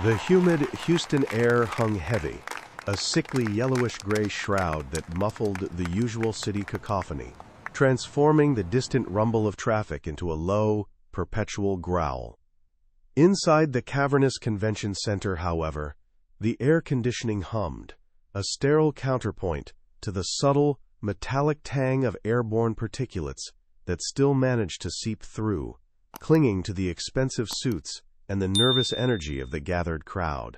The humid Houston air hung heavy, a sickly yellowish-gray shroud that muffled the usual city cacophony, transforming the distant rumble of traffic into a low, perpetual growl. Inside the cavernous convention center, however, the air conditioning hummed, a sterile counterpoint to the subtle, metallic tang of airborne particulates that still managed to seep through, clinging to the expensive suits and the nervous energy of the gathered crowd.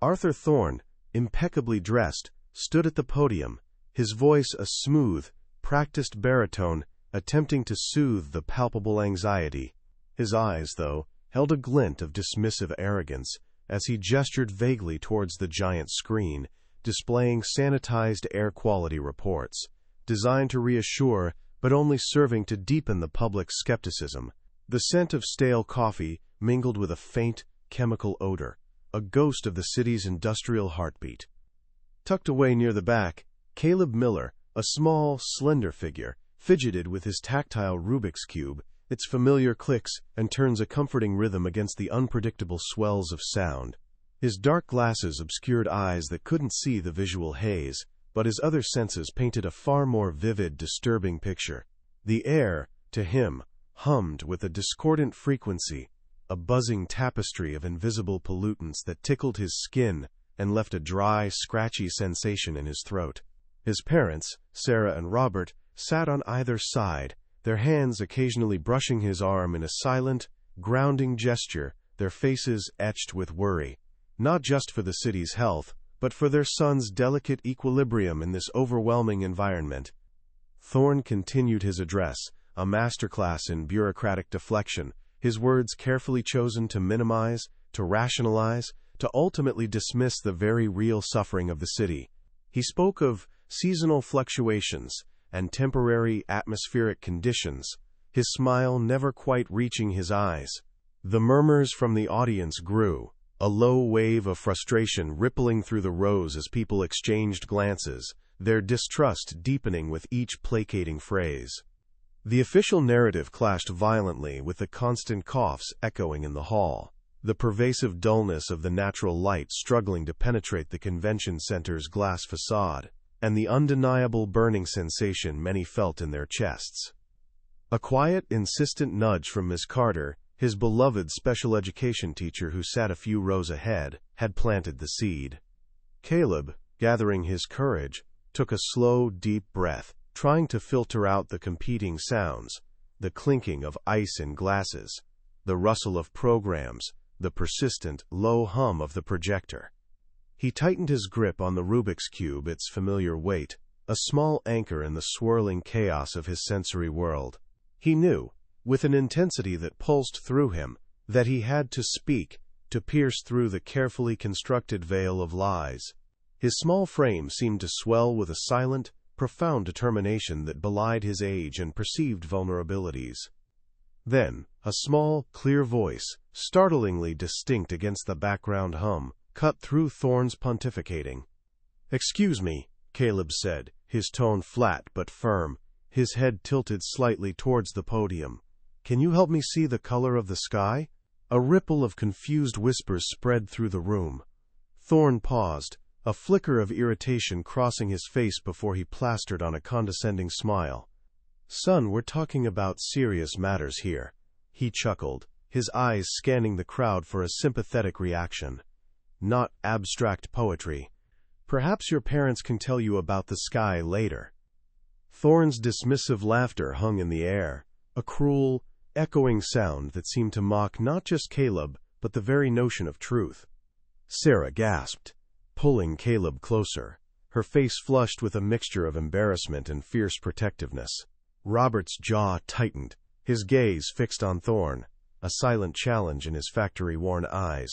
Arthur Thorne, impeccably dressed, stood at the podium, his voice a smooth, practiced baritone attempting to soothe the palpable anxiety. His eyes, though, held a glint of dismissive arrogance as he gestured vaguely towards the giant screen, displaying sanitized air quality reports, designed to reassure but only serving to deepen the public's skepticism. The scent of stale coffee mingled with a faint, chemical odor, a ghost of the city's industrial heartbeat. Tucked away near the back, Caleb Miller, a small, slender figure, fidgeted with his tactile Rubik's Cube, its familiar clicks and turns a comforting rhythm against the unpredictable swells of sound. His dark glasses obscured eyes that couldn't see the visual haze, but his other senses painted a far more vivid, disturbing picture. The air, to him, hummed with a discordant frequency, a buzzing tapestry of invisible pollutants that tickled his skin and left a dry, scratchy sensation in his throat. His parents, Sarah and Robert, sat on either side, their hands occasionally brushing his arm in a silent, grounding gesture, their faces etched with worry, not just for the city's health, but for their son's delicate equilibrium in this overwhelming environment. Thorne continued his address, a masterclass in bureaucratic deflection, his words carefully chosen to minimize, to rationalize, to ultimately dismiss the very real suffering of the city. He spoke of seasonal fluctuations and temporary atmospheric conditions, his smile never quite reaching his eyes. The murmurs from the audience grew, a low wave of frustration rippling through the rows as people exchanged glances, their distrust deepening with each placating phrase. The official narrative clashed violently with the constant coughs echoing in the hall, the pervasive dullness of the natural light struggling to penetrate the convention center's glass facade, and the undeniable burning sensation many felt in their chests. A quiet, insistent nudge from Miss Carter, his beloved special education teacher who sat a few rows ahead, had planted the seed. Caleb, gathering his courage, took a slow, deep breath, trying to filter out the competing sounds, the clinking of ice in glasses, the rustle of programs, the persistent, low hum of the projector. He tightened his grip on the Rubik's Cube, its familiar weight, a small anchor in the swirling chaos of his sensory world. He knew, with an intensity that pulsed through him, that he had to speak, to pierce through the carefully constructed veil of lies. His small frame seemed to swell with a silent, profound determination that belied his age and perceived vulnerabilities. Then, a small, clear voice, startlingly distinct against the background hum, cut through Thorne's pontificating. "Excuse me," Caleb said, his tone flat but firm, his head tilted slightly towards the podium. "Can you help me see the color of the sky?" A ripple of confused whispers spread through the room. Thorne paused, a flicker of irritation crossing his face before he plastered on a condescending smile. "Son, we're talking about serious matters here," he chuckled, his eyes scanning the crowd for a sympathetic reaction. "Not abstract poetry. Perhaps your parents can tell you about the sky later." Thorne's dismissive laughter hung in the air, a cruel, echoing sound that seemed to mock not just Caleb, but the very notion of truth. Sarah gasped, pulling Caleb closer, her face flushed with a mixture of embarrassment and fierce protectiveness. Robert's jaw tightened, his gaze fixed on Thorne, a silent challenge in his factory-worn eyes.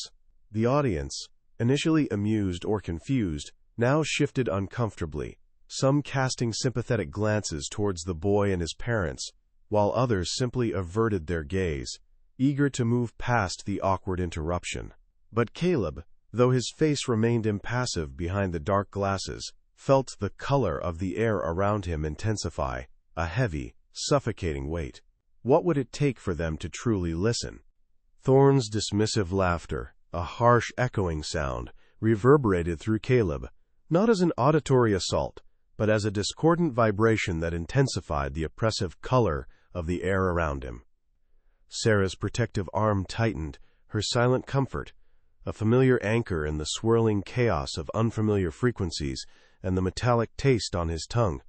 The audience, initially amused or confused, now shifted uncomfortably, some casting sympathetic glances towards the boy and his parents, while others simply averted their gaze, eager to move past the awkward interruption. But Caleb, though his face remained impassive behind the dark glasses, felt the color of the air around him intensify, a heavy, suffocating weight. What would it take for them to truly listen? Thorne's dismissive laughter, A harsh, echoing sound reverberated through Caleb, not as an auditory assault, but as a discordant vibration that intensified the oppressive color of the air around him. Sarah's protective arm tightened, her silent comfort, a familiar anchor in the swirling chaos of unfamiliar frequencies and the metallic taste on his tongue.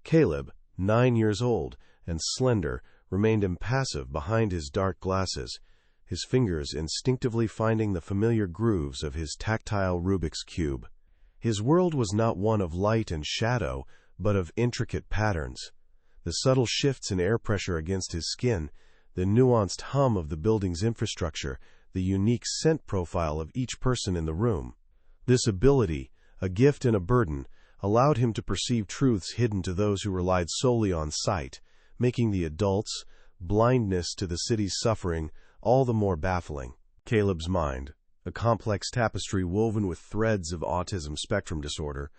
Caleb, 9 years old and slender, remained impassive behind his dark glasses, his fingers instinctively finding the familiar grooves of his tactile Rubik's Cube. His world was not one of light and shadow, but of intricate patterns. The subtle shifts in air pressure against his skin, the nuanced hum of the building's infrastructure, the unique scent profile of each person in the room. This ability, a gift and a burden, allowed him to perceive truths hidden to those who relied solely on sight, making the adults' blindness to the city's suffering all the more baffling. Caleb's mind, a complex tapestry woven with threads of autism spectrum disorder,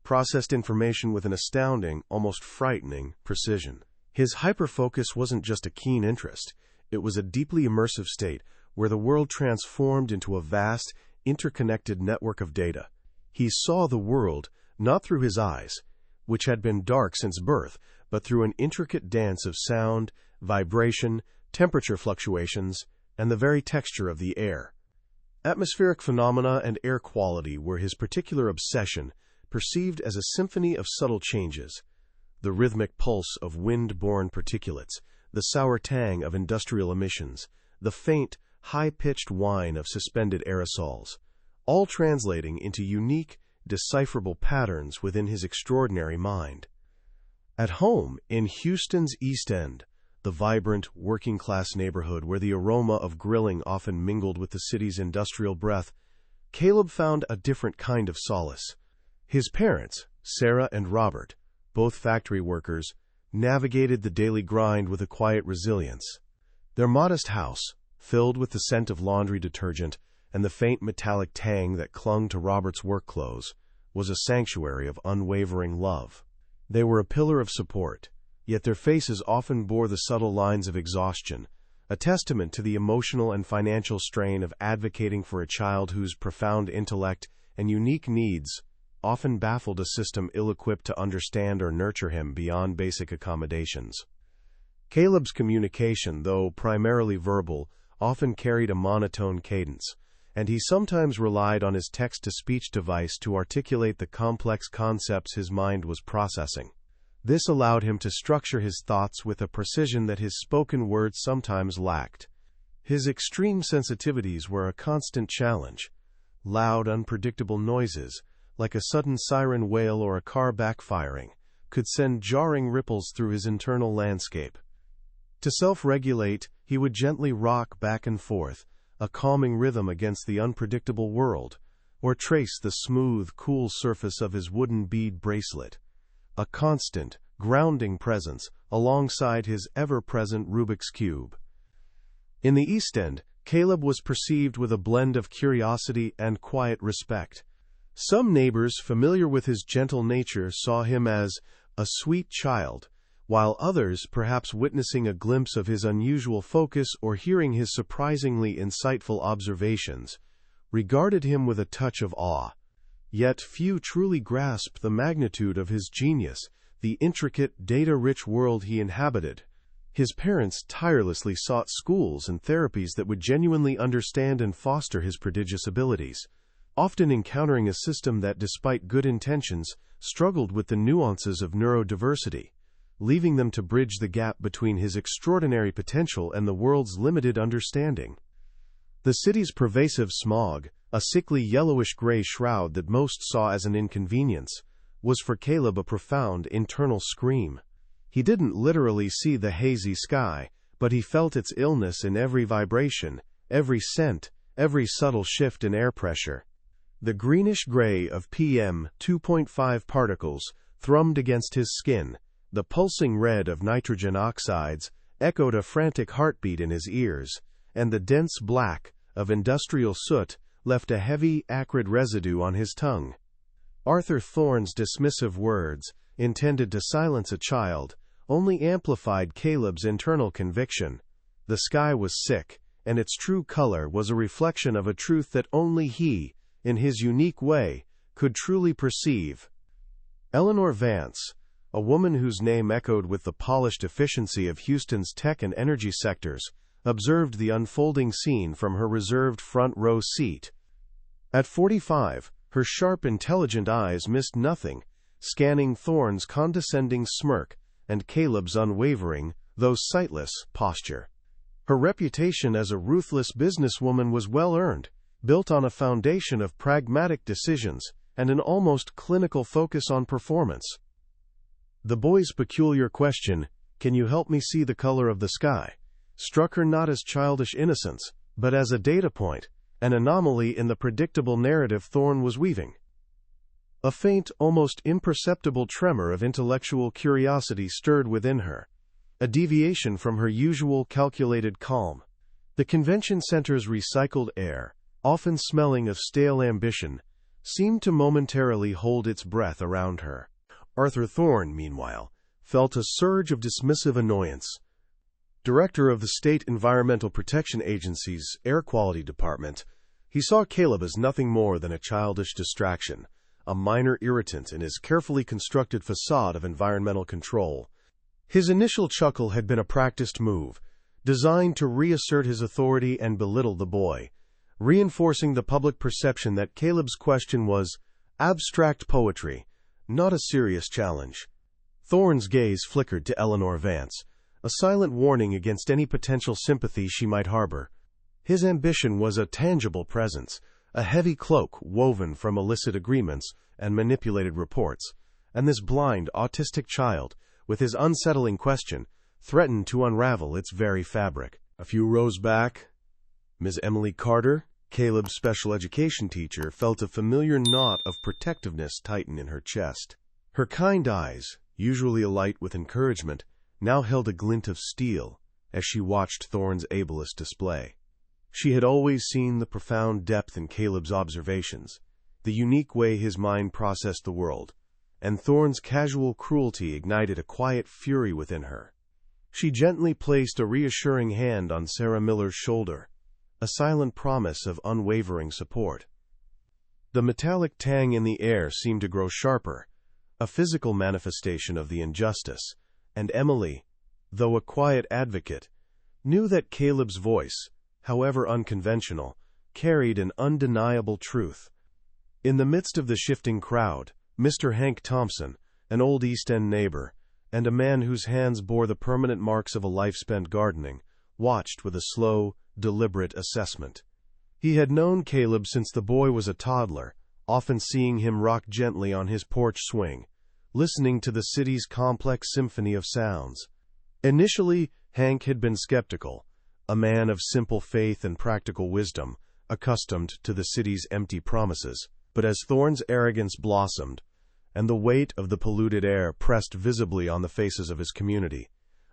processed information with an astounding, almost frightening precision. His hyperfocus wasn't just a keen interest, it was a deeply immersive state where the world transformed into a vast, interconnected network of data. He saw the world not through his eyes, which had been dark since birth, but through an intricate dance of sound, vibration, temperature fluctuations, and the very texture of the air. Atmospheric phenomena and air quality were his particular obsession, perceived as a symphony of subtle changes. The rhythmic pulse of wind-borne particulates, the sour tang of industrial emissions, the faint, high-pitched whine of suspended aerosols, all translating into unique, decipherable patterns within his extraordinary mind. At home, in Houston's East End, the vibrant, working-class neighborhood where the aroma of grilling often mingled with the city's industrial breath, Caleb found a different kind of solace. His parents, Sarah and Robert, both factory workers, navigated the daily grind with a quiet resilience. Their modest house, filled with the scent of laundry detergent and the faint metallic tang that clung to Robert's work clothes, was a sanctuary of unwavering love. They were a pillar of support, yet their faces often bore the subtle lines of exhaustion, a testament to the emotional and financial strain of advocating for a child whose profound intellect and unique needs often baffled a system ill-equipped to understand or nurture him beyond basic accommodations. Caleb's communication, though primarily verbal, often carried a monotone cadence, and he sometimes relied on his text-to-speech device to articulate the complex concepts his mind was processing. This allowed him to structure his thoughts with a precision that his spoken words sometimes lacked. His extreme sensitivities were a constant challenge. Loud, unpredictable noises, like a sudden siren wail or a car backfiring, could send jarring ripples through his internal landscape. To self-regulate, he would gently rock back and forth, a calming rhythm against the unpredictable world, or trace the smooth, cool surface of his wooden bead bracelet, a constant, grounding presence alongside his ever-present Rubik's Cube. In the East End, Caleb was perceived with a blend of curiosity and quiet respect. Some neighbors familiar with his gentle nature saw him as a sweet child, while others, perhaps witnessing a glimpse of his unusual focus or hearing his surprisingly insightful observations, regarded him with a touch of awe. Yet few truly grasped the magnitude of his genius, the intricate, data-rich world he inhabited. His parents tirelessly sought schools and therapies that would genuinely understand and foster his prodigious abilities, often encountering a system that, despite good intentions, struggled with the nuances of neurodiversity, leaving them to bridge the gap between his extraordinary potential and the world's limited understanding. The city's pervasive smog, a sickly yellowish-gray shroud that most saw as an inconvenience, was for Caleb a profound internal scream. He didn't literally see the hazy sky, but he felt its illness in every vibration, every scent, every subtle shift in air pressure. The greenish-gray of PM 2.5 particles thrummed against his skin. The pulsing red of nitrogen oxides echoed a frantic heartbeat in his ears, and the dense black of industrial soot left a heavy, acrid residue on his tongue. Arthur Thorne's dismissive words, intended to silence a child, only amplified Caleb's internal conviction. The sky was sick, and its true color was a reflection of a truth that only he, in his unique way, could truly perceive. Eleanor Vance, a woman whose name echoed with the polished efficiency of Houston's tech and energy sectors, observed the unfolding scene from her reserved front-row seat. At 45, her sharp, intelligent eyes missed nothing, scanning Thorne's condescending smirk and Caleb's unwavering, though sightless, posture. Her reputation as a ruthless businesswoman was well-earned, built on a foundation of pragmatic decisions and an almost clinical focus on performance. The boy's peculiar question, "Can you help me see the color of the sky?" struck her not as childish innocence, but as a data point, an anomaly in the predictable narrative Thorne was weaving. A faint, almost imperceptible tremor of intellectual curiosity stirred within her, a deviation from her usual calculated calm. The convention center's recycled air, often smelling of stale ambition, seemed to momentarily hold its breath around her. Arthur Thorne, meanwhile, felt a surge of dismissive annoyance. Director of the State Environmental Protection Agency's Air Quality Department, he saw Caleb as nothing more than a childish distraction, a minor irritant in his carefully constructed facade of environmental control. His initial chuckle had been a practiced move, designed to reassert his authority and belittle the boy, reinforcing the public perception that Caleb's question was abstract poetry, not a serious challenge. Thorne's gaze flickered to Eleanor Vance, a silent warning against any potential sympathy she might harbor. His ambition was a tangible presence, a heavy cloak woven from illicit agreements and manipulated reports, and this blind, autistic child, with his unsettling question, threatened to unravel its very fabric. A few rows back, Ms. Emily Carter, Caleb's special education teacher, felt a familiar knot of protectiveness tighten in her chest. Her kind eyes, usually alight with encouragement, now held a glint of steel as she watched Thorne's ableist display. She had always seen the profound depth in Caleb's observations, the unique way his mind processed the world, and Thorne's casual cruelty ignited a quiet fury within her. She gently placed a reassuring hand on Sarah Miller's shoulder, a silent promise of unwavering support. The metallic tang in the air seemed to grow sharper, a physical manifestation of the injustice, and Emily, though a quiet advocate, knew that Caleb's voice, however unconventional, carried an undeniable truth. In the midst of the shifting crowd, Mr. Hank Thompson, an old East End neighbor, and a man whose hands bore the permanent marks of a life spent gardening, watched with a slow, deliberate assessment. He had known Caleb since the boy was a toddler, often seeing him rock gently on his porch swing, listening to the city's complex symphony of sounds. Initially, Hank had been skeptical, a man of simple faith and practical wisdom, accustomed to the city's empty promises. But as Thorne's arrogance blossomed, and the weight of the polluted air pressed visibly on the faces of his community,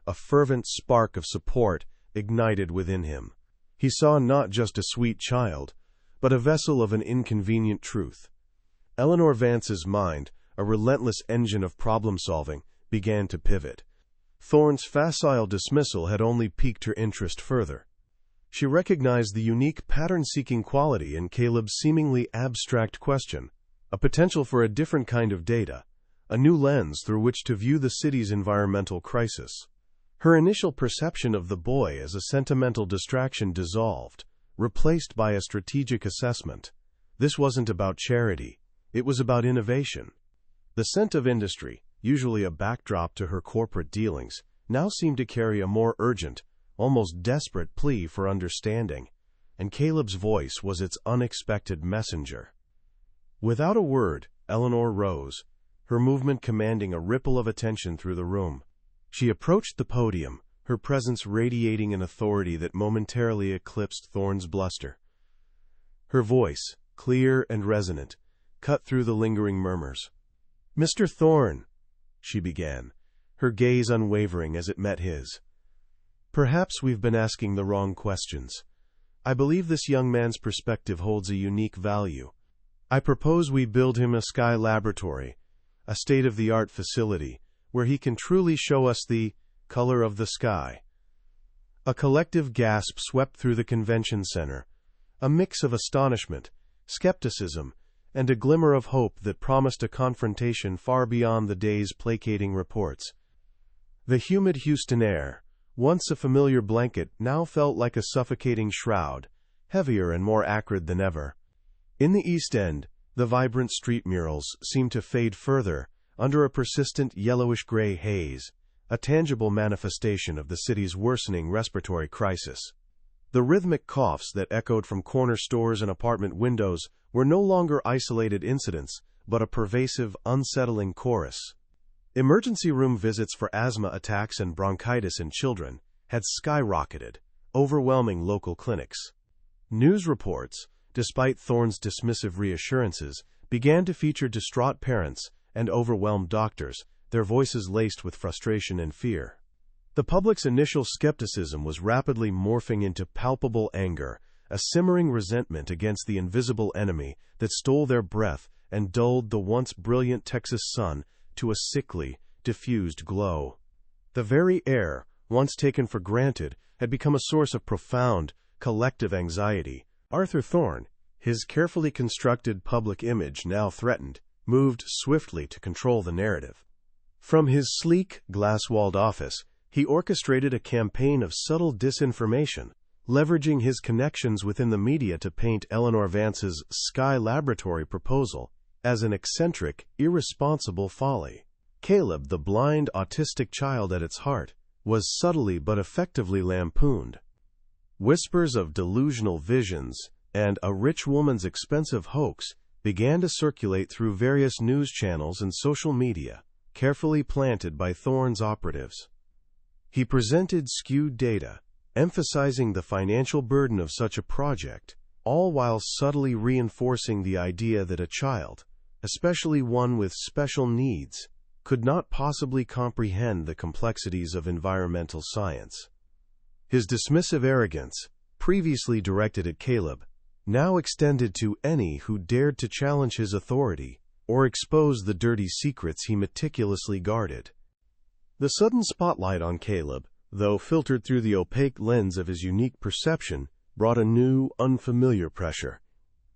a fervent spark of support ignited within him. He saw not just a sweet child, but a vessel of an inconvenient truth. Eleanor Vance's mind, a relentless engine of problem-solving, began to pivot. Thorne's facile dismissal had only piqued her interest further. She recognized the unique pattern-seeking quality in Caleb's seemingly abstract question, a potential for a different kind of data, a new lens through which to view the city's environmental crisis. Her initial perception of the boy as a sentimental distraction dissolved, replaced by a strategic assessment. This wasn't about charity, it was about innovation. The scent of industry, usually a backdrop to her corporate dealings, now seemed to carry a more urgent, almost desperate plea for understanding, and Caleb's voice was its unexpected messenger. Without a word, Eleanor rose, her movement commanding a ripple of attention through the room. She approached the podium, her presence radiating an authority that momentarily eclipsed Thorne's bluster. Her voice, clear and resonant, cut through the lingering murmurs. "Mr. Thorne," she began, her gaze unwavering as it met his. "Perhaps we've been asking the wrong questions. I believe this young man's perspective holds a unique value. I propose we build him a sky laboratory, a state-of-the-art facility, where he can truly show us the color of the sky. A collective gasp swept through the convention center, a mix of astonishment, skepticism, and a glimmer of hope that promised a confrontation far beyond the day's placating reports. The humid Houston air, once a familiar blanket, now felt like a suffocating shroud, heavier and more acrid than ever. In the East End, the vibrant street murals seemed to fade further under a persistent yellowish-gray haze, a tangible manifestation of the city's worsening respiratory crisis. The rhythmic coughs that echoed from corner stores and apartment windows were no longer isolated incidents, but a pervasive, unsettling chorus. Emergency room visits for asthma attacks and bronchitis in children had skyrocketed, overwhelming local clinics. News reports, despite Thorne's dismissive reassurances, began to feature distraught parents and overwhelmed doctors, their voices laced with frustration and fear. The public's initial skepticism was rapidly morphing into palpable anger, a simmering resentment against the invisible enemy that stole their breath and dulled the once brilliant Texas sun to a sickly, diffused glow. The very air, once taken for granted, had become a source of profound, collective anxiety. Arthur Thorne, his carefully constructed public image now threatened, moved swiftly to control the narrative. From his sleek, glass-walled office, he orchestrated a campaign of subtle disinformation, leveraging his connections within the media to paint Eleanor Vance's Sky Laboratory proposal as an eccentric, irresponsible folly. Caleb, the blind, autistic child at its heart, was subtly but effectively lampooned. Whispers of delusional visions and a rich woman's expensive hoax began to circulate through various news channels and social media, carefully planted by Thorne's operatives. He presented skewed data, emphasizing the financial burden of such a project, all while subtly reinforcing the idea that a child, especially one with special needs, could not possibly comprehend the complexities of environmental science. His dismissive arrogance, previously directed at Caleb, now extended to any who dared to challenge his authority or expose the dirty secrets he meticulously guarded. The sudden spotlight on Caleb, though filtered through the opaque lens of his unique perception, brought a new, unfamiliar pressure.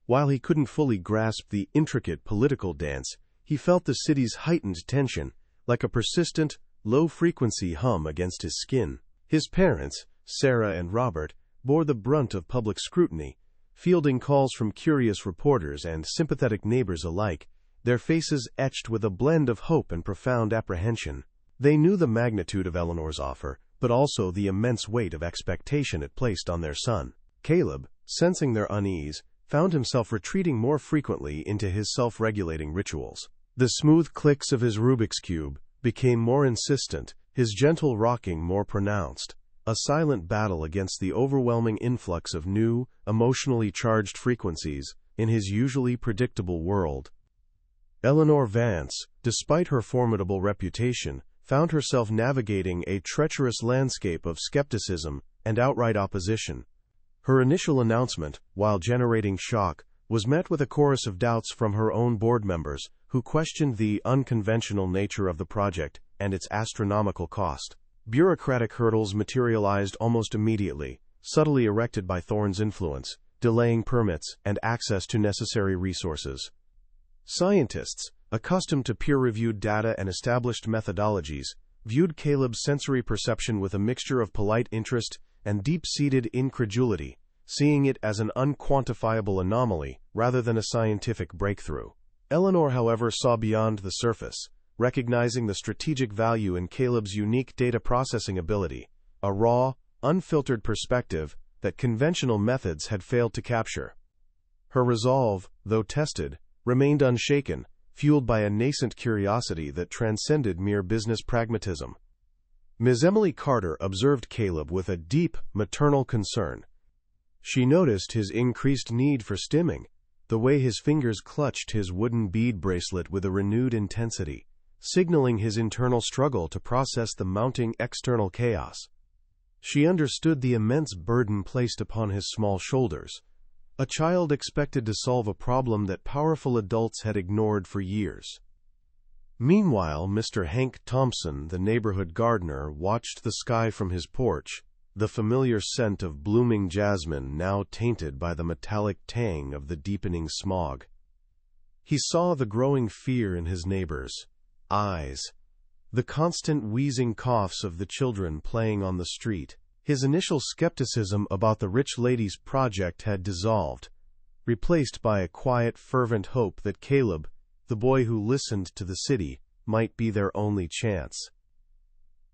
While he couldn't fully grasp the intricate political dance, he felt the city's heightened tension, like a persistent, low-frequency hum against his skin. His parents, Sarah and Robert, bore the brunt of public scrutiny, fielding calls from curious reporters and sympathetic neighbors alike, their faces etched with a blend of hope and profound apprehension. They knew the magnitude of Eleanor's offer, but also the immense weight of expectation it placed on their son. Caleb, sensing their unease, found himself retreating more frequently into his self-regulating rituals. The smooth clicks of his Rubik's Cube became more insistent, his gentle rocking more pronounced, a silent battle against the overwhelming influx of new, emotionally charged frequencies in his usually predictable world. Eleanor Vance, despite her formidable reputation, found herself navigating a treacherous landscape of skepticism and outright opposition. Her initial announcement, while generating shock, was met with a chorus of doubts from her own board members, who questioned the unconventional nature of the project and its astronomical cost. Bureaucratic hurdles materialized almost immediately, subtly erected by Thorne's influence, delaying permits and access to necessary resources. Scientists, accustomed to peer-reviewed data and established methodologies, viewed Caleb's sensory perception with a mixture of polite interest and deep-seated incredulity, seeing it as an unquantifiable anomaly rather than a scientific breakthrough. Eleanor, however, saw beyond the surface, recognizing the strategic value in Caleb's unique data processing ability, a raw, unfiltered perspective that conventional methods had failed to capture. Her resolve, though tested, remained unshaken, fueled by a nascent curiosity that transcended mere business pragmatism. Ms. Emily Carter observed Caleb with a deep, maternal concern. She noticed his increased need for stimming, the way his fingers clutched his wooden bead bracelet with a renewed intensity, signaling his internal struggle to process the mounting external chaos. She understood the immense burden placed upon his small shoulders, a child expected to solve a problem that powerful adults had ignored for years. Meanwhile, Mr. Hank Thompson, the neighborhood gardener, watched the sky from his porch, the familiar scent of blooming jasmine now tainted by the metallic tang of the deepening smog. He saw the growing fear in his neighbors' eyes, the constant wheezing coughs of the children playing on the street. His initial skepticism about the rich lady's project had dissolved, replaced by a quiet, fervent hope that Caleb, the boy who listened to the city, might be their only chance.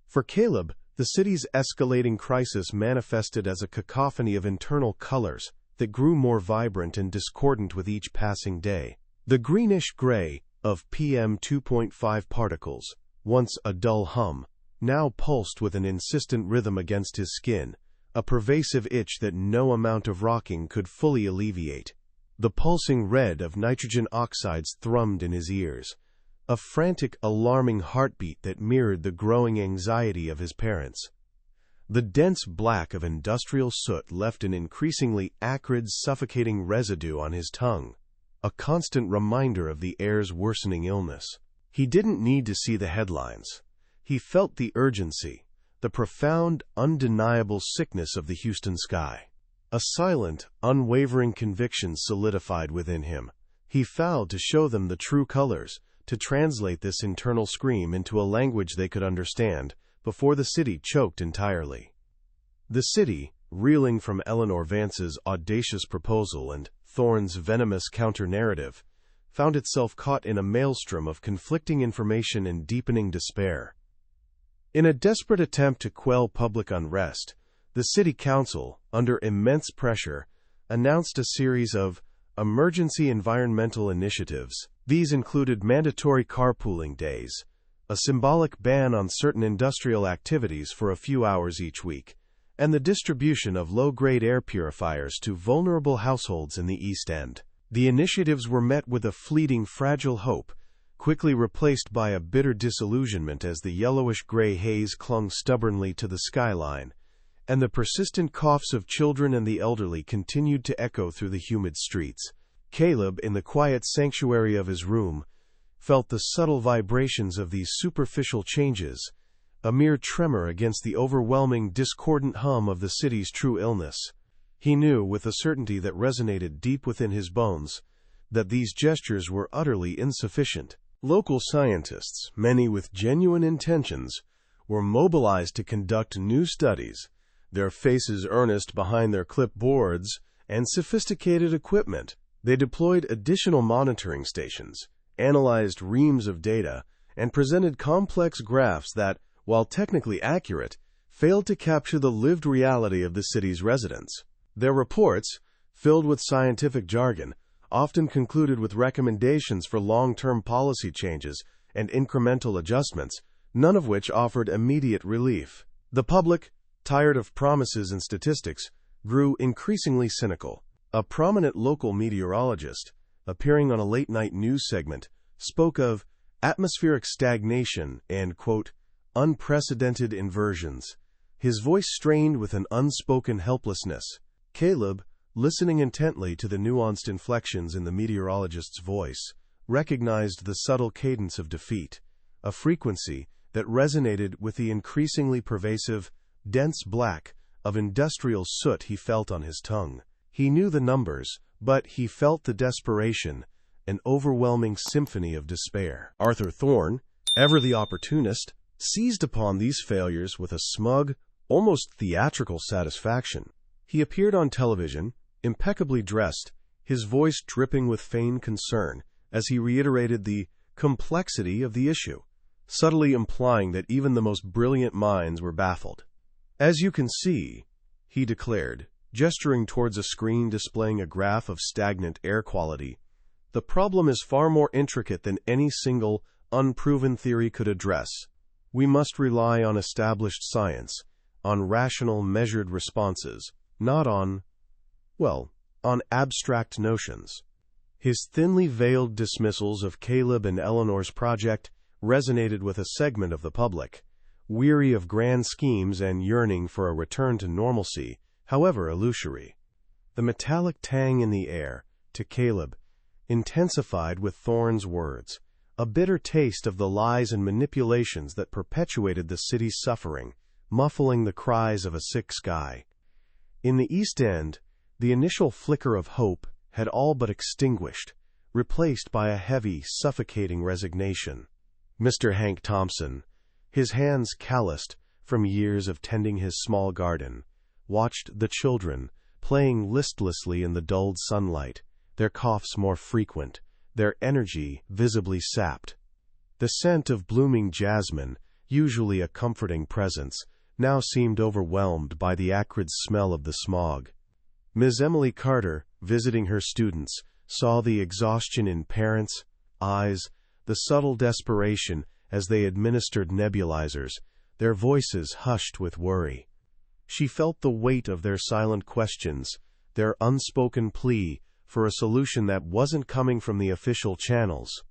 For Caleb, the city's escalating crisis manifested as a cacophony of internal colors that grew more vibrant and discordant with each passing day. The greenish-gray of PM 2.5 particles, once a dull hum, now pulsed with an insistent rhythm against his skin, a pervasive itch that no amount of rocking could fully alleviate. The pulsing red of nitrogen oxides thrummed in his ears, a frantic, alarming heartbeat that mirrored the growing anxiety of his parents. The dense black of industrial soot left an increasingly acrid, suffocating residue on his tongue, a constant reminder of the air's worsening illness. He didn't need to see the headlines. He felt the urgency, the profound, undeniable sickness of the Houston sky. A silent, unwavering conviction solidified within him. He vowed to show them the true colors, to translate this internal scream into a language they could understand, before the city choked entirely. The city, reeling from Eleanor Vance's audacious proposal and Thorne's venomous counter-narrative, found itself caught in a maelstrom of conflicting information and deepening despair. In a desperate attempt to quell public unrest, the city council, under immense pressure, announced a series of emergency environmental initiatives. These included mandatory carpooling days, a symbolic ban on certain industrial activities for a few hours each week, and the distribution of low-grade air purifiers to vulnerable households in the East End. The initiatives were met with a fleeting, fragile hope, quickly replaced by a bitter disillusionment as the yellowish-gray haze clung stubbornly to the skyline, and the persistent coughs of children and the elderly continued to echo through the humid streets. Caleb, in the quiet sanctuary of his room, felt the subtle vibrations of these superficial changes, a mere tremor against the overwhelming, discordant hum of the city's true illness. He knew, with a certainty that resonated deep within his bones, that these gestures were utterly insufficient. Local scientists, many with genuine intentions, were mobilized to conduct new studies, their faces earnest behind their clipboards and sophisticated equipment. They deployed additional monitoring stations, analyzed reams of data, and presented complex graphs that, while technically accurate, failed to capture the lived reality of the city's residents. Their reports, filled with scientific jargon, often concluded with recommendations for long-term policy changes and incremental adjustments, none of which offered immediate relief. The public, tired of promises and statistics, grew increasingly cynical. A prominent local meteorologist, appearing on a late-night news segment, spoke of atmospheric stagnation and, quote, unprecedented inversions, his voice strained with an unspoken helplessness. Caleb, listening intently to the nuanced inflections in the meteorologist's voice, recognized the subtle cadence of defeat, a frequency that resonated with the increasingly pervasive, dense black of industrial soot he felt on his tongue. He knew the numbers, but he felt the desperation, an overwhelming symphony of despair. Arthur Thorne, ever the opportunist, seized upon these failures with a smug, almost theatrical satisfaction. He appeared on television, impeccably dressed, his voice dripping with feigned concern, as he reiterated the complexity of the issue, subtly implying that even the most brilliant minds were baffled. As you can see, he declared, gesturing towards a screen displaying a graph of stagnant air quality, the problem is far more intricate than any single, unproven theory could address. We must rely on established science, on rational, measured responses, not on abstract notions. His thinly veiled dismissals of Caleb and Eleanor's project resonated with a segment of the public, weary of grand schemes and yearning for a return to normalcy, however illusory. The metallic tang in the air, to Caleb, intensified with Thorne's words, a bitter taste of the lies and manipulations that perpetuated the city's suffering, muffling the cries of a sick sky. In the East End, the initial flicker of hope had all but extinguished, replaced by a heavy, suffocating resignation. Mr. Hank Thompson, his hands calloused from years of tending his small garden, watched the children playing listlessly in the dulled sunlight, their coughs more frequent, their energy visibly sapped. The scent of blooming jasmine, usually a comforting presence, now seemed overwhelmed by the acrid smell of the smog. Ms. Emily Carter, visiting her students, saw the exhaustion in parents' eyes, the subtle desperation as they administered nebulizers, their voices hushed with worry. She felt the weight of their silent questions, their unspoken plea for a solution that wasn't coming from the official channels.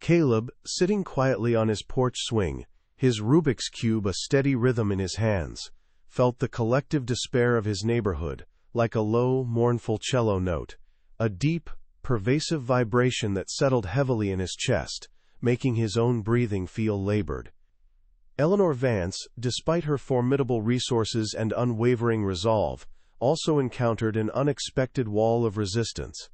Caleb, sitting quietly on his porch swing, his Rubik's Cube a steady rhythm in his hands, felt the collective despair of his neighborhood, like a low, mournful cello note, a deep, pervasive vibration that settled heavily in his chest, making his own breathing feel labored. Eleanor Vance, despite her formidable resources and unwavering resolve, also encountered an unexpected wall of resistance.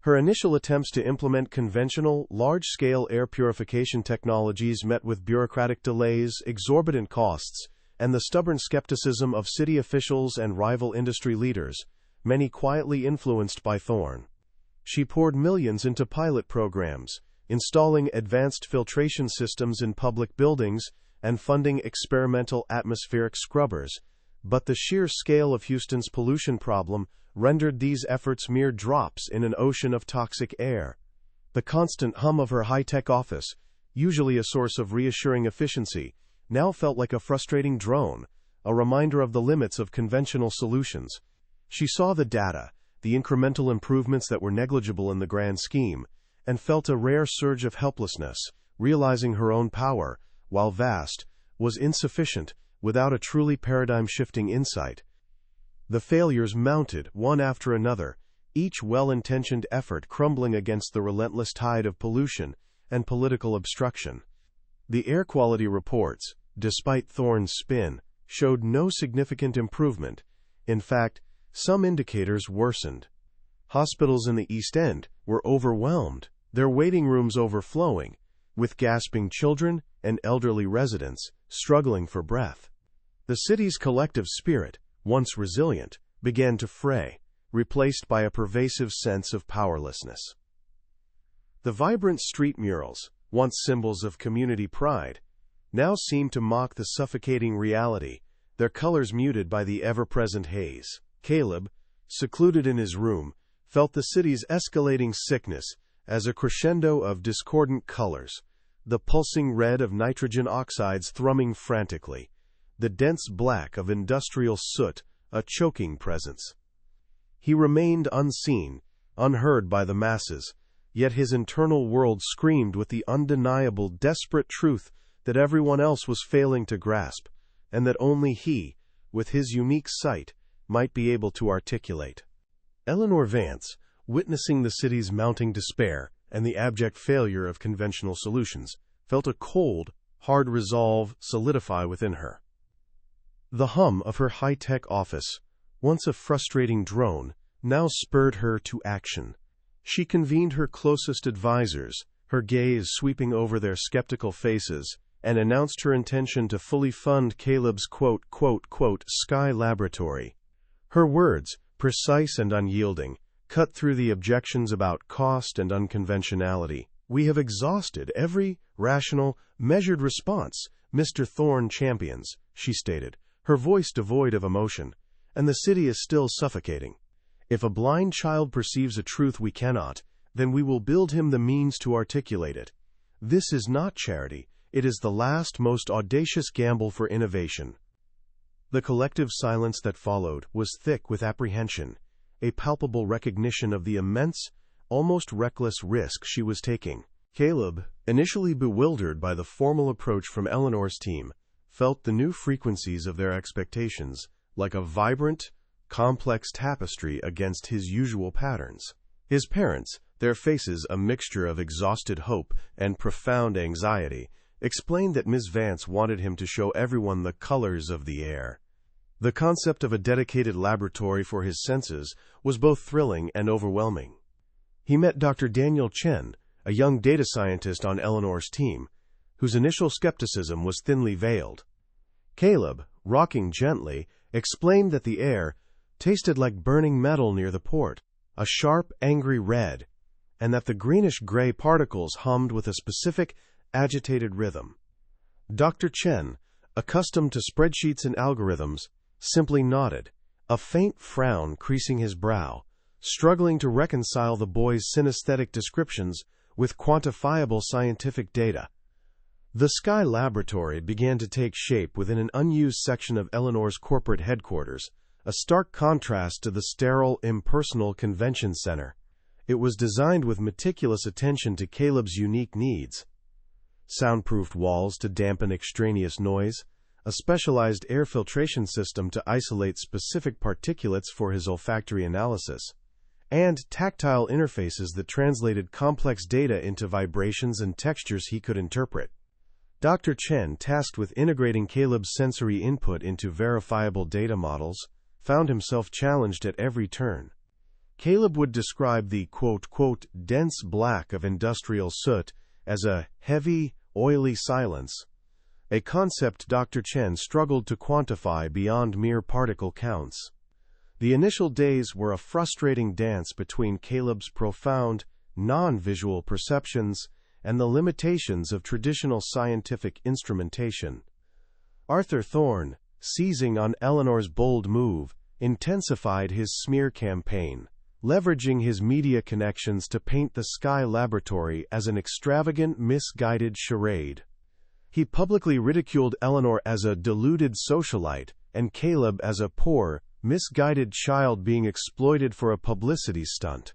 Her initial attempts to implement conventional, large-scale air purification technologies met with bureaucratic delays, exorbitant costs, and the stubborn skepticism of city officials and rival industry leaders, many quietly influenced by Thorne. She poured millions into pilot programs, installing advanced filtration systems in public buildings and funding experimental atmospheric scrubbers, but the sheer scale of Houston's pollution problem rendered these efforts mere drops in an ocean of toxic air. The constant hum of her high-tech office, usually a source of reassuring efficiency, now felt like a frustrating drone, a reminder of the limits of conventional solutions. She saw the data, the incremental improvements that were negligible in the grand scheme, and felt a rare surge of helplessness, realizing her own power, while vast, was insufficient without a truly paradigm-shifting insight. The failures mounted, one after another, each well-intentioned effort crumbling against the relentless tide of pollution and political obstruction. The air quality reports, despite Thorne's spin, showed no significant improvement. In fact, some indicators worsened. Hospitals in the East End were overwhelmed, their waiting rooms overflowing, with gasping children and elderly residents struggling for breath. The city's collective spirit, once resilient, began to fray, replaced by a pervasive sense of powerlessness. The vibrant street murals, once symbols of community pride, now seemed to mock the suffocating reality, their colors muted by the ever-present haze. Caleb, secluded in his room, felt the city's escalating sickness as a crescendo of discordant colors, the pulsing red of nitrogen oxides thrumming frantically, the dense black of industrial soot a choking presence. He remained unseen, unheard by the masses, yet his internal world screamed with the undeniable, desperate truth that everyone else was failing to grasp, and that only he, with his unique sight, might be able to articulate. Eleanor Vance, witnessing the city's mounting despair and the abject failure of conventional solutions, felt a cold, hard resolve solidify within her. The hum of her high-tech office, once a frustrating drone, now spurred her to action. She convened her closest advisors, her gaze sweeping over their skeptical faces, and announced her intention to fully fund Caleb's Sky Laboratory. Her words, precise and unyielding, cut through the objections about cost and unconventionality. "We have exhausted every rational, measured response Mr. Thorne champions," she stated, her voice devoid of emotion, "and the city is still suffocating. If a blind child perceives a truth we cannot, then we will build him the means to articulate it. This is not charity, it is the last, most audacious gamble for innovation." The collective silence that followed was thick with apprehension, a palpable recognition of the immense, almost reckless risk she was taking. Caleb, initially bewildered by the formal approach from Eleanor's team, felt the new frequencies of their expectations, like a vibrant, complex tapestry against his usual patterns. His parents, their faces a mixture of exhausted hope and profound anxiety, explained that Ms. Vance wanted him to show everyone the colors of the air. The concept of a dedicated laboratory for his senses was both thrilling and overwhelming. He met Dr. Daniel Chen, a young data scientist on Eleanor's team, whose initial skepticism was thinly veiled. Caleb, rocking gently, explained that the air tasted like burning metal near the port, a sharp, angry red, and that the greenish-gray particles hummed with a specific, agitated rhythm. Dr. Chen, accustomed to spreadsheets and algorithms, simply nodded, a faint frown creasing his brow, struggling to reconcile the boy's synesthetic descriptions with quantifiable scientific data. The Sky Laboratory began to take shape within an unused section of Eleanor's corporate headquarters, a stark contrast to the sterile, impersonal convention center. It was designed with meticulous attention to Caleb's unique needs. Soundproofed walls to dampen extraneous noise, a specialized air filtration system to isolate specific particulates for his olfactory analysis, and tactile interfaces that translated complex data into vibrations and textures he could interpret. Dr. Chen, tasked with integrating Caleb's sensory input into verifiable data models, found himself challenged at every turn. Caleb would describe the quote, dense black of industrial soot as a heavy, oily silence, a concept Dr. Chen struggled to quantify beyond mere particle counts. The initial days were a frustrating dance between Caleb's profound, non-visual perceptions and the limitations of traditional scientific instrumentation. Arthur Thorne, seizing on Eleanor's bold move, intensified his smear campaign, leveraging his media connections to paint the Sky Laboratory as an extravagant, misguided charade. He publicly ridiculed Eleanor as a deluded socialite and Caleb as a poor, misguided child being exploited for a publicity stunt.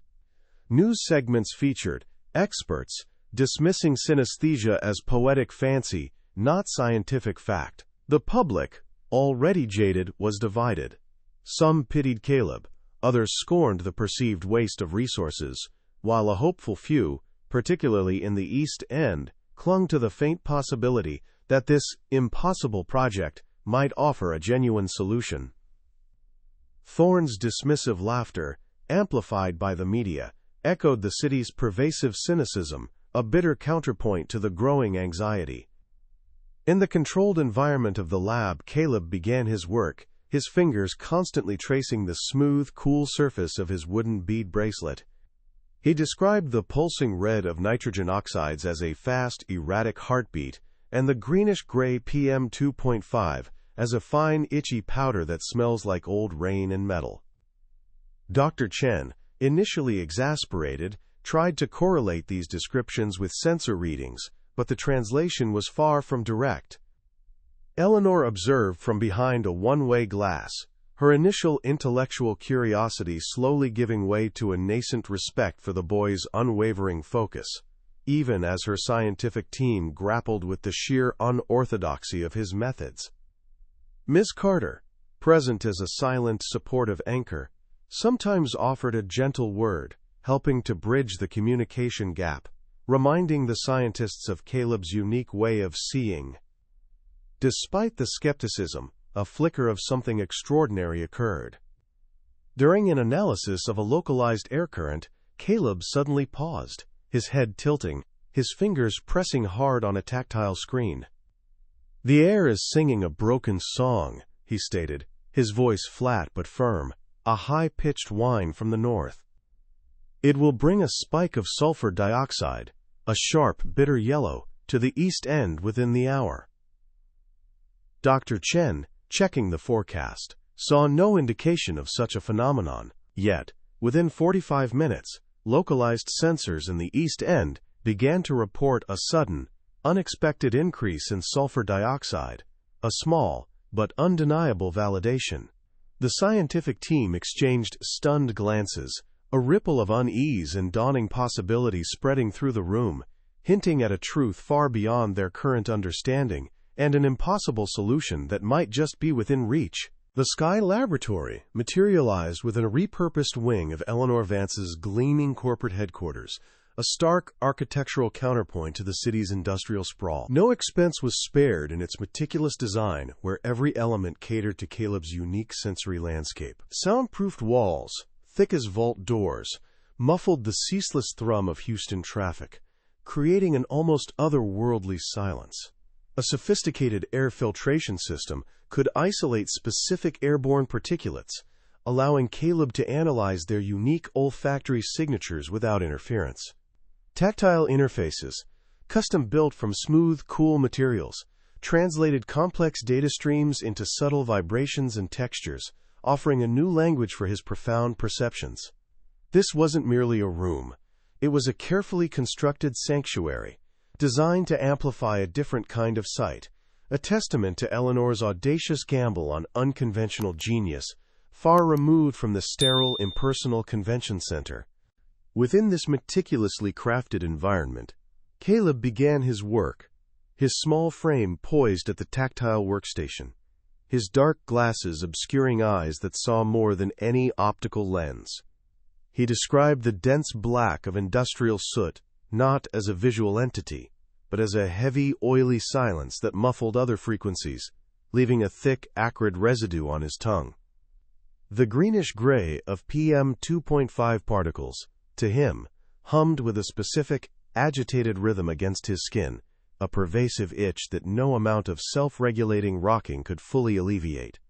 News segments featured experts dismissing synesthesia as poetic fancy, not scientific fact. The public, already jaded, was divided. Some pitied Caleb, others scorned the perceived waste of resources, while a hopeful few, particularly in the East End, clung to the faint possibility that this impossible project might offer a genuine solution. Thorne's dismissive laughter, amplified by the media, echoed the city's pervasive cynicism, a bitter counterpoint to the growing anxiety. In the controlled environment of the lab, Caleb began his work, his fingers constantly tracing the smooth, cool surface of his wooden bead bracelet. He described the pulsing red of nitrogen oxides as a fast, erratic heartbeat, and the greenish-gray PM2.5 as a fine, itchy powder that smells like old rain and metal. Dr. Chen, initially exasperated, tried to correlate these descriptions with sensor readings, but the translation was far from direct. Eleanor observed from behind a one-way glass, her initial intellectual curiosity slowly giving way to a nascent respect for the boy's unwavering focus, even as her scientific team grappled with the sheer unorthodoxy of his methods. Miss Carter, present as a silent, supportive anchor, sometimes offered a gentle word, helping to bridge the communication gap, reminding the scientists of Caleb's unique way of seeing. Despite the skepticism, a flicker of something extraordinary occurred. During an analysis of a localized air current, Caleb suddenly paused, his head tilting, his fingers pressing hard on a tactile screen. "The air is singing a broken song," he stated, his voice flat but firm, a high-pitched whine from the north. "It will bring a spike of sulfur dioxide, a sharp, bitter yellow, to the East End within the hour." Dr. Chen, checking the forecast, saw no indication of such a phenomenon. Yet, within 45 minutes, localized sensors in the East End began to report a sudden, unexpected increase in sulfur dioxide, a small, but undeniable validation. The scientific team exchanged stunned glances, a ripple of unease and dawning possibility spreading through the room, hinting at a truth far beyond their current understanding, and an impossible solution that might just be within reach. The Sky Laboratory materialized within a repurposed wing of Eleanor Vance's gleaming corporate headquarters, a stark architectural counterpoint to the city's industrial sprawl. No expense was spared in its meticulous design, where every element catered to Caleb's unique sensory landscape. Soundproofed walls, thick as vault doors, muffled the ceaseless thrum of Houston traffic, creating an almost otherworldly silence. A sophisticated air filtration system could isolate specific airborne particulates, allowing Caleb to analyze their unique olfactory signatures without interference. Tactile interfaces, custom-built from smooth, cool materials, translated complex data streams into subtle vibrations and textures, offering a new language for his profound perceptions. This wasn't merely a room. It was a carefully constructed sanctuary, designed to amplify a different kind of sight, a testament to Eleanor's audacious gamble on unconventional genius, far removed from the sterile, impersonal convention center. Within this meticulously crafted environment, Caleb began his work, his small frame poised at the tactile workstation, his dark glasses obscuring eyes that saw more than any optical lens. He described the dense black of industrial soot not as a visual entity, but as a heavy, oily silence that muffled other frequencies, leaving a thick, acrid residue on his tongue. The greenish-gray of PM 2.5 particles, to him, hummed with a specific, agitated rhythm against his skin, a pervasive itch that no amount of self-regulating rocking could fully alleviate.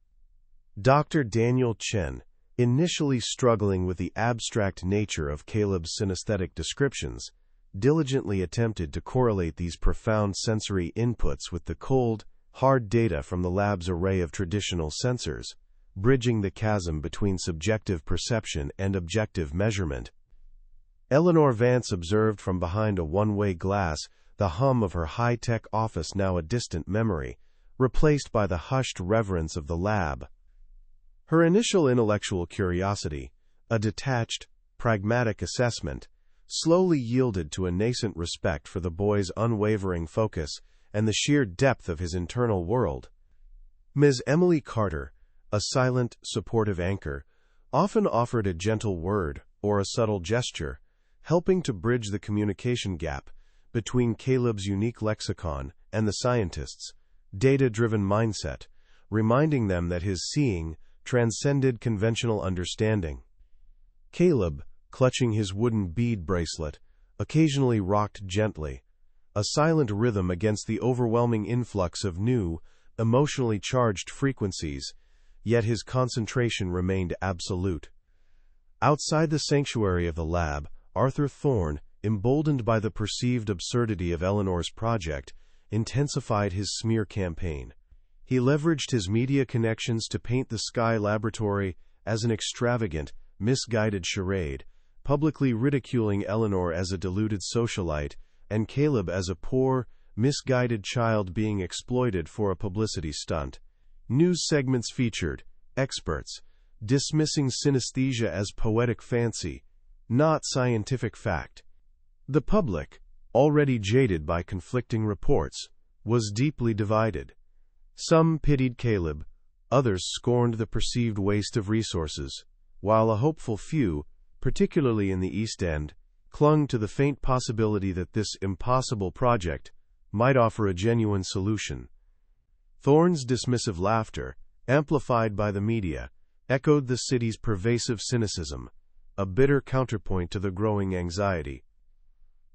Dr. Daniel Chen, initially struggling with the abstract nature of Caleb's synesthetic descriptions, diligently attempted to correlate these profound sensory inputs with the cold, hard data from the lab's array of traditional sensors, bridging the chasm between subjective perception and objective measurement. Eleanor Vance observed from behind a one-way glass the hum of her high-tech office, now a distant memory, replaced by the hushed reverence of the lab. Her initial intellectual curiosity, a detached, pragmatic assessment, slowly yielded to a nascent respect for the boy's unwavering focus and the sheer depth of his internal world. Ms. Emily Carter, a silent, supportive anchor, often offered a gentle word or a subtle gesture, helping to bridge the communication gap between Caleb's unique lexicon and the scientist's data-driven mindset, reminding them that his seeing transcended conventional understanding. Caleb, clutching his wooden bead bracelet, occasionally rocked gently, a silent rhythm against the overwhelming influx of new, emotionally charged frequencies, yet his concentration remained absolute. Outside the sanctuary of the lab, Arthur Thorne, emboldened by the perceived absurdity of Eleanor's project, intensified his smear campaign. He leveraged his media connections to paint the Sky Laboratory as an extravagant, misguided charade, publicly ridiculing Eleanor as a deluded socialite and Caleb as a poor, misguided child being exploited for a publicity stunt. News segments featured experts dismissing synesthesia as poetic fancy, not scientific fact. The public, already jaded by conflicting reports, was deeply divided. Some pitied Caleb, others scorned the perceived waste of resources, while a hopeful few, particularly in the East End, clung to the faint possibility that this impossible project might offer a genuine solution. Thorne's dismissive laughter, amplified by the media, echoed the city's pervasive cynicism, a bitter counterpoint to the growing anxiety.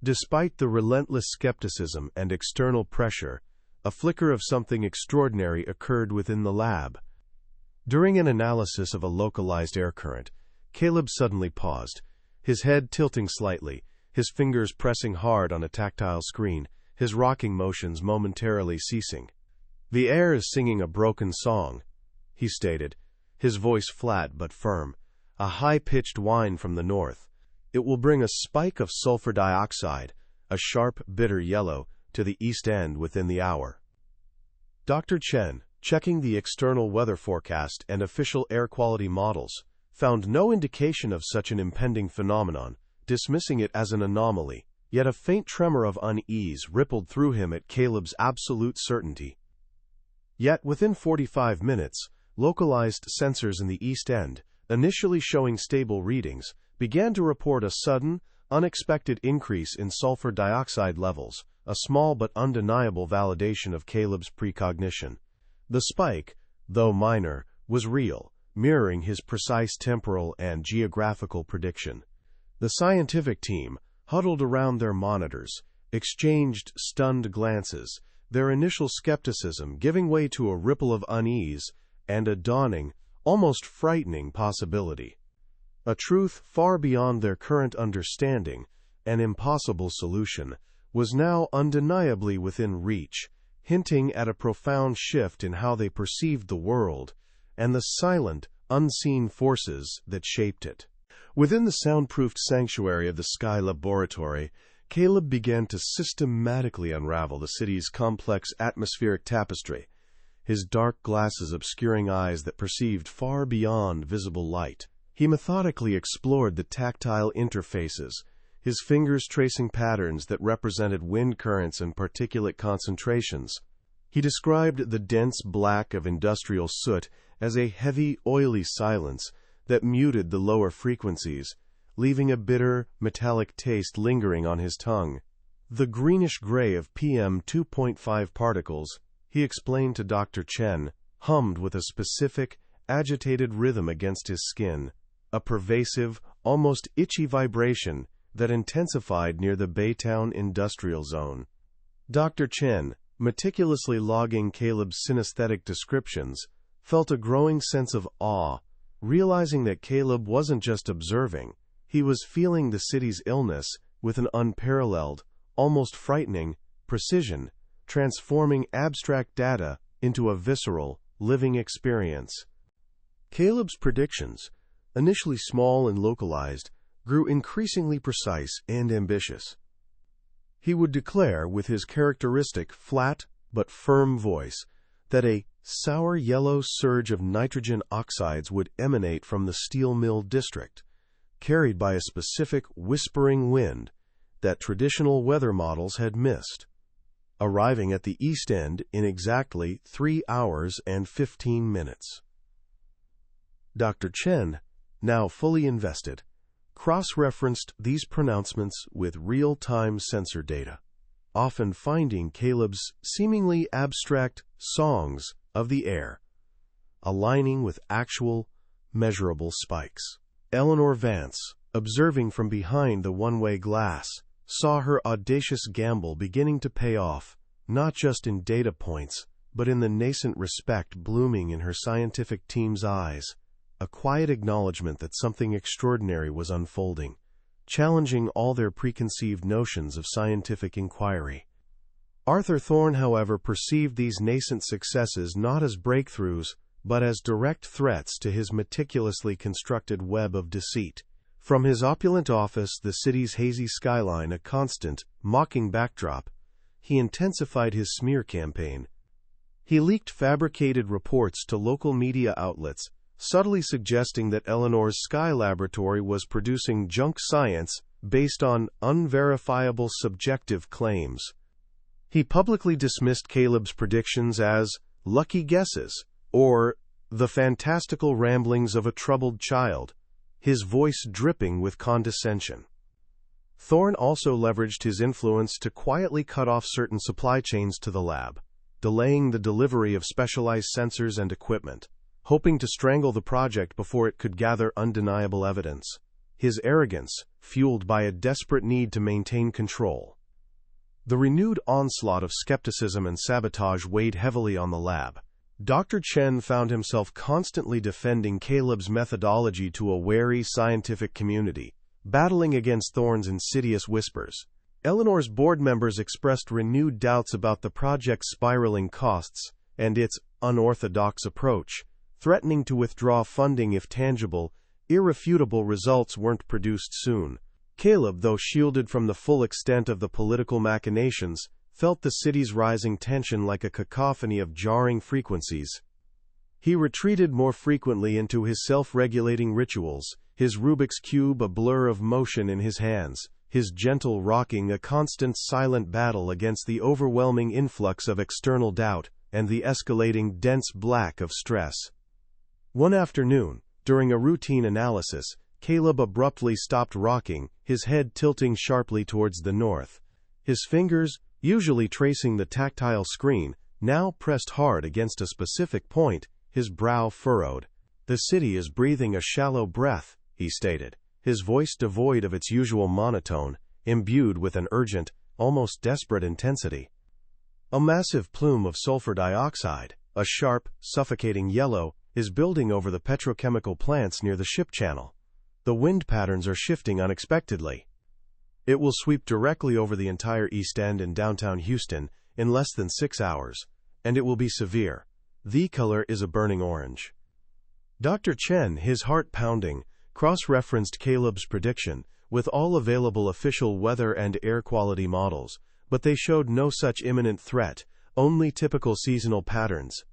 Despite the relentless skepticism and external pressure, a flicker of something extraordinary occurred within the lab. During an analysis of a localized air current, Caleb suddenly paused, his head tilting slightly, his fingers pressing hard on a tactile screen, his rocking motions momentarily ceasing. "The air is singing a broken song," he stated, his voice flat but firm, a high-pitched whine from the north. "It will bring a spike of sulfur dioxide, a sharp, bitter yellow, to the East End within the hour." Dr. Chen, checking the external weather forecast and official air quality models, found no indication of such an impending phenomenon, dismissing it as an anomaly, yet a faint tremor of unease rippled through him at Caleb's absolute certainty. Yet within 45 minutes, localized sensors in the East End, initially showing stable readings, began to report a sudden, unexpected increase in sulfur dioxide levels, a small but undeniable validation of Caleb's precognition. The spike, though minor, was real, mirroring his precise temporal and geographical prediction. The scientific team, huddled around their monitors, exchanged stunned glances, their initial skepticism giving way to a ripple of unease and a dawning, almost frightening possibility. A truth far beyond their current understanding, an impossible solution, was now undeniably within reach, hinting at a profound shift in how they perceived the world and the silent, unseen forces that shaped it. Within the soundproofed sanctuary of the Sky Laboratory, Caleb began to systematically unravel the city's complex atmospheric tapestry, his dark glasses obscuring eyes that perceived far beyond visible light. He methodically explored the tactile interfaces, his fingers tracing patterns that represented wind currents and particulate concentrations. He described the dense black of industrial soot as a heavy, oily silence that muted the lower frequencies, leaving a bitter, metallic taste lingering on his tongue. The greenish-gray of PM 2.5 particles, he explained to Dr. Chen, hummed with a specific, agitated rhythm against his skin, a pervasive, almost itchy vibration that intensified near the Baytown industrial zone. Dr. Chen, meticulously logging Caleb's synesthetic descriptions, felt a growing sense of awe, realizing that Caleb wasn't just observing, he was feeling the city's illness with an unparalleled, almost frightening, precision, transforming abstract data into a visceral, living experience. Caleb's predictions, initially small and localized, grew increasingly precise and ambitious. He would declare with his characteristic flat but firm voice that a sour yellow surge of nitrogen oxides would emanate from the steel mill district, carried by a specific whispering wind that traditional weather models had missed, arriving at the East End in exactly 3 hours and 15 minutes. Dr. Chen, now fully invested, cross-referenced these pronouncements with real-time sensor data, often finding Caleb's seemingly abstract songs of the air aligning with actual, measurable spikes. Eleanor Vance, observing from behind the one-way glass, saw her audacious gamble beginning to pay off, not just in data points, but in the nascent respect blooming in her scientific team's eyes, a quiet acknowledgement that something extraordinary was unfolding, challenging all their preconceived notions of scientific inquiry. Arthur Thorne, however, perceived these nascent successes not as breakthroughs, but as direct threats to his meticulously constructed web of deceit. From his opulent office, the city's hazy skyline a constant, mocking backdrop, he intensified his smear campaign. He leaked fabricated reports to local media outlets, subtly suggesting that Eleanor's Sky Laboratory was producing junk science based on unverifiable subjective claims. He publicly dismissed Caleb's predictions as lucky guesses or the fantastical ramblings of a troubled child, his voice dripping with condescension. Thorne also leveraged his influence to quietly cut off certain supply chains to the lab, delaying the delivery of specialized sensors and equipment, hoping to strangle the project before it could gather undeniable evidence. His arrogance, fueled by a desperate need to maintain control. The renewed onslaught of skepticism and sabotage weighed heavily on the lab. Dr. Chen found himself constantly defending Caleb's methodology to a wary scientific community, battling against Thorne's insidious whispers. Eleanor's board members expressed renewed doubts about the project's spiraling costs and its unorthodox approach, threatening to withdraw funding if tangible, irrefutable results weren't produced soon. Caleb, though shielded from the full extent of the political machinations, felt the city's rising tension like a cacophony of jarring frequencies. He retreated more frequently into his self-regulating rituals, his Rubik's Cube a blur of motion in his hands, his gentle rocking a constant silent battle against the overwhelming influx of external doubt and the escalating dense black of stress. One afternoon, during a routine analysis, Caleb abruptly stopped rocking, his head tilting sharply towards the north. His fingers, usually tracing the tactile screen, now pressed hard against a specific point, his brow furrowed. "The city is breathing a shallow breath," he stated, his voice devoid of its usual monotone, imbued with an urgent, almost desperate intensity. A massive plume of sulfur dioxide, a sharp, suffocating yellow, is building over the petrochemical plants near the ship channel. The wind patterns are shifting unexpectedly. It will sweep directly over the entire East End and downtown Houston in less than 6 hours, and it will be severe. The color is a burning orange. Dr. Chen, his heart pounding, cross-referenced Caleb's prediction with all available official weather and air quality models, but they showed no such imminent threat, only typical seasonal patterns.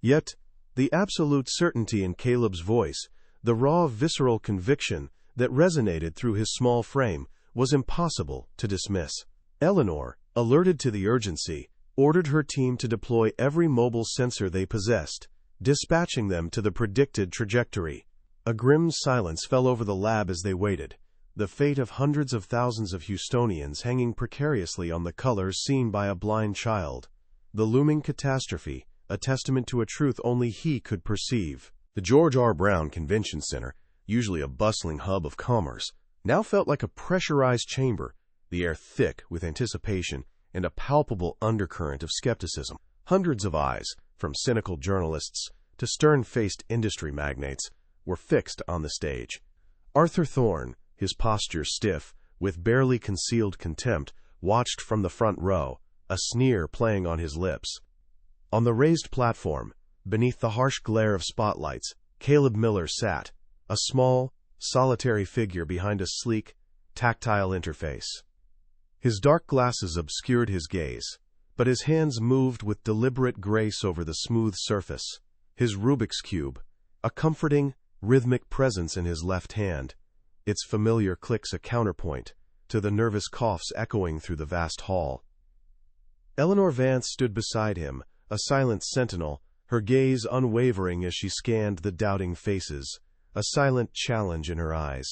Yet, the absolute certainty in Caleb's voice, the raw visceral conviction that resonated through his small frame, was impossible to dismiss. Eleanor, alerted to the urgency, ordered her team to deploy every mobile sensor they possessed, dispatching them to the predicted trajectory. A grim silence fell over the lab as they waited, the fate of hundreds of thousands of Houstonians hanging precariously on the colors seen by a blind child. The looming catastrophe, a testament to a truth only he could perceive. The George R. Brown Convention Center, usually a bustling hub of commerce, now felt like a pressurized chamber, the air thick with anticipation and a palpable undercurrent of skepticism. Hundreds of eyes, from cynical journalists to stern-faced industry magnates, were fixed on the stage. Arthur Thorne, his posture stiff, with barely concealed contempt, watched from the front row, a sneer playing on his lips. On the raised platform, beneath the harsh glare of spotlights, Caleb Miller sat, a small, solitary figure behind a sleek, tactile interface. His dark glasses obscured his gaze, but his hands moved with deliberate grace over the smooth surface. His Rubik's Cube, a comforting, rhythmic presence in his left hand, its familiar clicks a counterpoint to the nervous coughs echoing through the vast hall. Eleanor Vance stood beside him, a silent sentinel, her gaze unwavering as she scanned the doubting faces, a silent challenge in her eyes.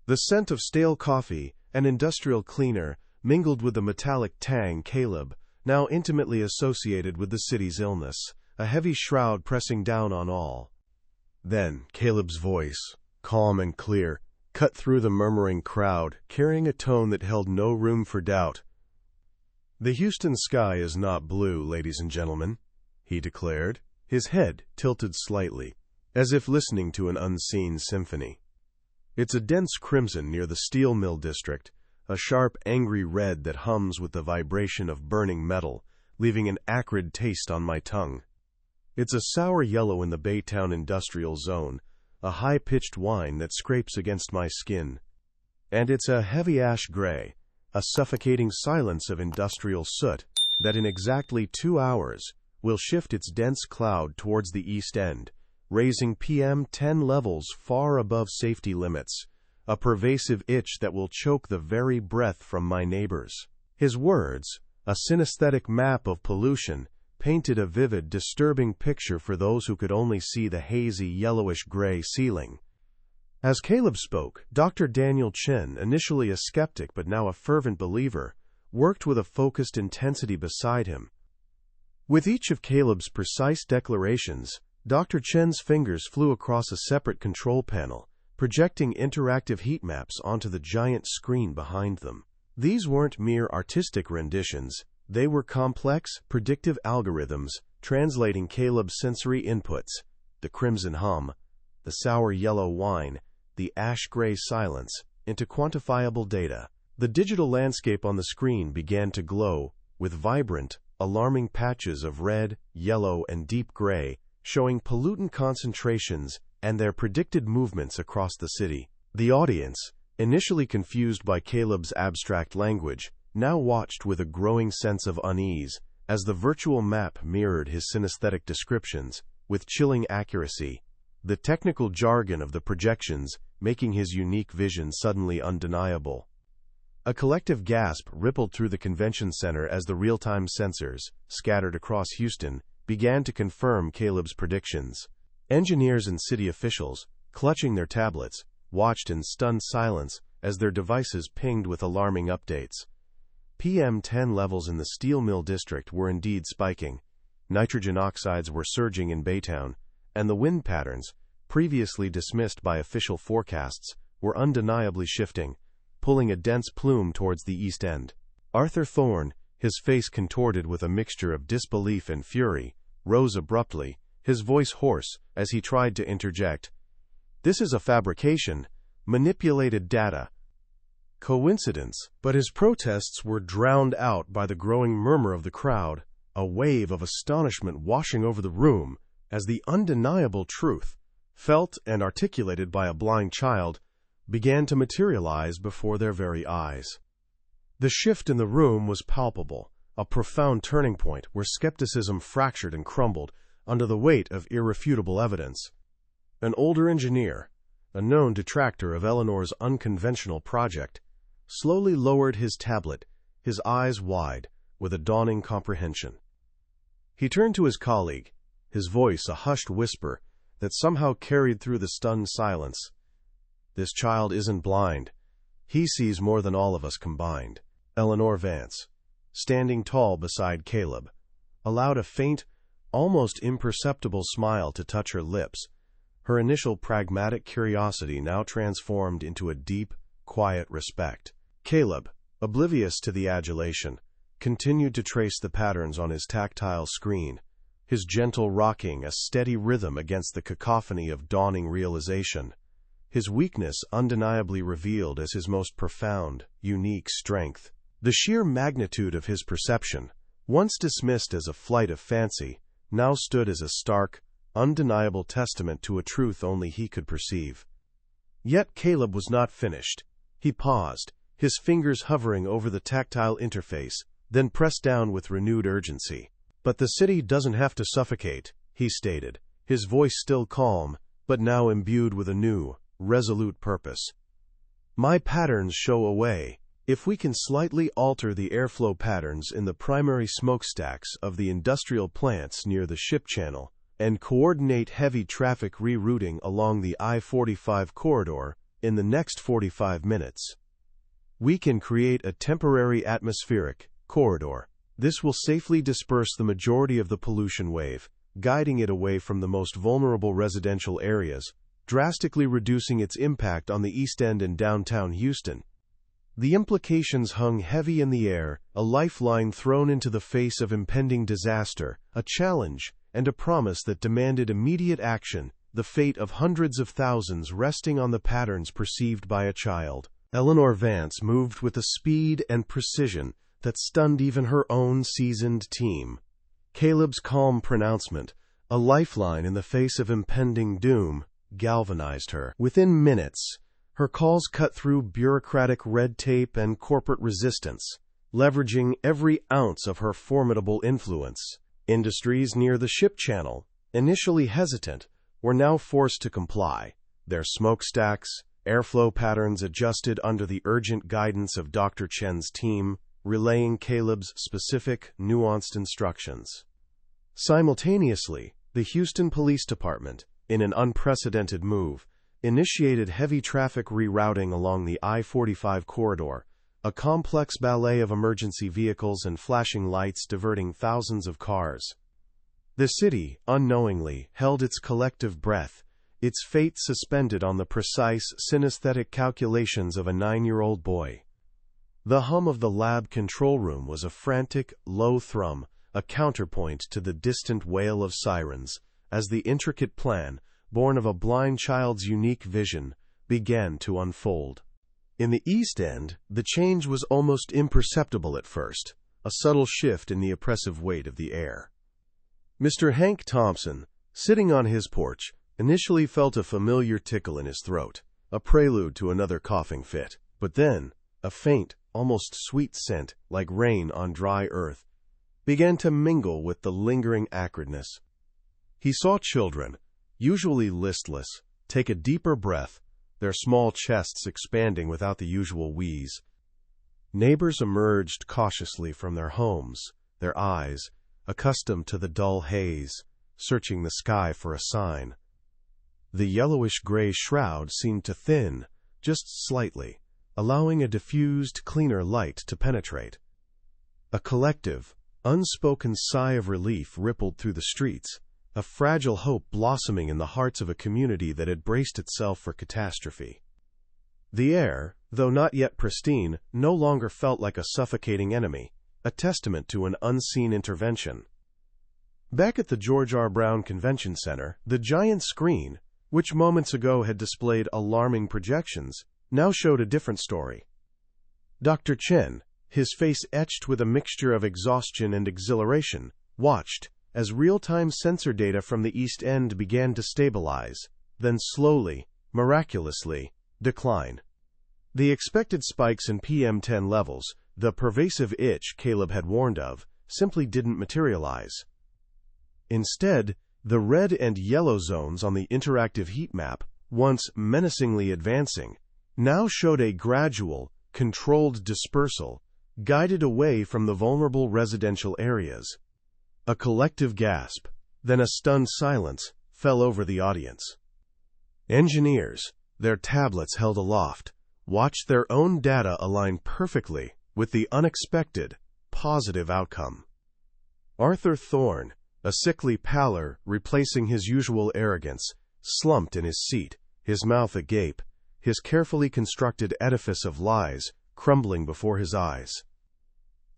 The scent of stale coffee and industrial cleaner mingled with the metallic tang Caleb, now intimately associated with the city's illness, a heavy shroud pressing down on all. Then Caleb's voice, calm and clear, cut through the murmuring crowd, carrying a tone that held no room for doubt. "The Houston sky is not blue, ladies and gentlemen," he declared, his head tilted slightly, as if listening to an unseen symphony. "It's a dense crimson near the steel mill district, a sharp, angry red that hums with the vibration of burning metal, leaving an acrid taste on my tongue. It's a sour yellow in the Baytown industrial zone, a high-pitched whine that scrapes against my skin. And it's a heavy ash gray, a suffocating silence of industrial soot that in exactly 2 hours will shift its dense cloud towards the East End, raising PM10 levels far above safety limits, a pervasive itch that will choke the very breath from my neighbors." His words, a synesthetic map of pollution, painted a vivid, disturbing picture for those who could only see the hazy, yellowish-gray ceiling. As Caleb spoke, Dr. Daniel Chen, initially a skeptic but now a fervent believer, worked with a focused intensity beside him. With each of Caleb's precise declarations, Dr. Chen's fingers flew across a separate control panel, projecting interactive heat maps onto the giant screen behind them. These weren't mere artistic renditions. They were complex, predictive algorithms translating Caleb's sensory inputs, the crimson hum, the sour yellow whine, the ash-gray silence, into quantifiable data. The digital landscape on the screen began to glow, with vibrant, alarming patches of red, yellow, and deep gray, showing pollutant concentrations and their predicted movements across the city. The audience, initially confused by Caleb's abstract language, now watched with a growing sense of unease as the virtual map mirrored his synesthetic descriptions with chilling accuracy, the technical jargon of the projections making his unique vision suddenly undeniable. A collective gasp rippled through the convention center as the real-time sensors, scattered across Houston, began to confirm Caleb's predictions. Engineers and city officials, clutching their tablets, watched in stunned silence as their devices pinged with alarming updates. PM10 levels in the steel mill district were indeed spiking. Nitrogen oxides were surging in Baytown, and the wind patterns, previously dismissed by official forecasts, were undeniably shifting, pulling a dense plume towards the East End. Arthur Thorne, his face contorted with a mixture of disbelief and fury, rose abruptly, his voice hoarse, as he tried to interject. "This is a fabrication, manipulated data." Coincidence, but his protests were drowned out by the growing murmur of the crowd, a wave of astonishment washing over the room as the undeniable truth, felt and articulated by a blind child, began to materialize before their very eyes. The shift in the room was palpable, a profound turning point where skepticism fractured and crumbled under the weight of irrefutable evidence. An older engineer, a known detractor of Eleanor's unconventional project, slowly lowered his tablet, his eyes wide, with a dawning comprehension. He turned to his colleague, his voice a hushed whisper that somehow carried through the stunned silence. "This child isn't blind. He sees more than all of us combined." Eleanor Vance, standing tall beside Caleb, allowed a faint, almost imperceptible smile to touch her lips, her initial pragmatic curiosity now transformed into a deep, quiet respect. Caleb, oblivious to the adulation, continued to trace the patterns on his tactile screen, his gentle rocking a steady rhythm against the cacophony of dawning realization, his weakness undeniably revealed as his most profound, unique strength. The sheer magnitude of his perception, once dismissed as a flight of fancy, now stood as a stark, undeniable testament to a truth only he could perceive. Yet Caleb was not finished. He paused, his fingers hovering over the tactile interface, then pressed down with renewed urgency. "But the city doesn't have to suffocate," he stated, his voice still calm, but now imbued with a new, resolute purpose. "My patterns show a way. If we can slightly alter the airflow patterns in the primary smokestacks of the industrial plants near the ship channel, and coordinate heavy traffic rerouting along the I-45 corridor in the next 45 minutes, we can create a temporary atmospheric corridor. This will safely disperse the majority of the pollution wave, guiding it away from the most vulnerable residential areas, drastically reducing its impact on the East End and downtown Houston." The implications hung heavy in the air, a lifeline thrown into the face of impending disaster, a challenge, and a promise that demanded immediate action, the fate of hundreds of thousands resting on the patterns perceived by a child. Eleanor Vance moved with a speed and precision that stunned even her own seasoned team. Caleb's calm pronouncement, a lifeline in the face of impending doom, galvanized her. Within minutes, her calls cut through bureaucratic red tape and corporate resistance, leveraging every ounce of her formidable influence. Industries near the ship channel, initially hesitant, were now forced to comply, their smokestacks, airflow patterns adjusted under the urgent guidance of Dr. Chen's team, relaying Caleb's specific, nuanced instructions. Simultaneously, the Houston Police Department, in an unprecedented move, initiated heavy traffic rerouting along the I-45 corridor, a complex ballet of emergency vehicles and flashing lights diverting thousands of cars. The city, unknowingly, held its collective breath, its fate suspended on the precise, synesthetic calculations of a 9-year-old boy. The hum of the lab control room was a frantic, low thrum, a counterpoint to the distant wail of sirens, as the intricate plan, born of a blind child's unique vision, began to unfold. In the East End, the change was almost imperceptible at first, a subtle shift in the oppressive weight of the air. Mr. Hank Thompson, sitting on his porch, initially felt a familiar tickle in his throat, a prelude to another coughing fit. But then, a faint, almost sweet scent, like rain on dry earth, began to mingle with the lingering acridness. He saw children, usually listless, take a deeper breath, their small chests expanding without the usual wheeze. Neighbors emerged cautiously from their homes, their eyes, accustomed to the dull haze, searching the sky for a sign. The yellowish-gray shroud seemed to thin, just slightly, allowing a diffused, cleaner light to penetrate. A collective, unspoken sigh of relief rippled through the streets, a fragile hope blossoming in the hearts of a community that had braced itself for catastrophe. The air, though not yet pristine, no longer felt like a suffocating enemy, a testament to an unseen intervention. Back at the George R. Brown Convention Center, the giant screen, which moments ago had displayed alarming projections, now showed a different story. Dr. Chen, his face etched with a mixture of exhaustion and exhilaration, watched as real-time sensor data from the East End began to stabilize, then slowly, miraculously, decline. The expected spikes in PM10 levels, the pervasive itch Caleb had warned of, simply didn't materialize. Instead, the red and yellow zones on the interactive heat map, once menacingly advancing, now showed a gradual, controlled dispersal, guided away from the vulnerable residential areas. A collective gasp, then a stunned silence, fell over the audience. Engineers, their tablets held aloft, watched their own data align perfectly with the unexpected, positive outcome. Arthur Thorne, a sickly pallor replacing his usual arrogance, slumped in his seat, his mouth agape, his carefully constructed edifice of lies crumbling before his eyes.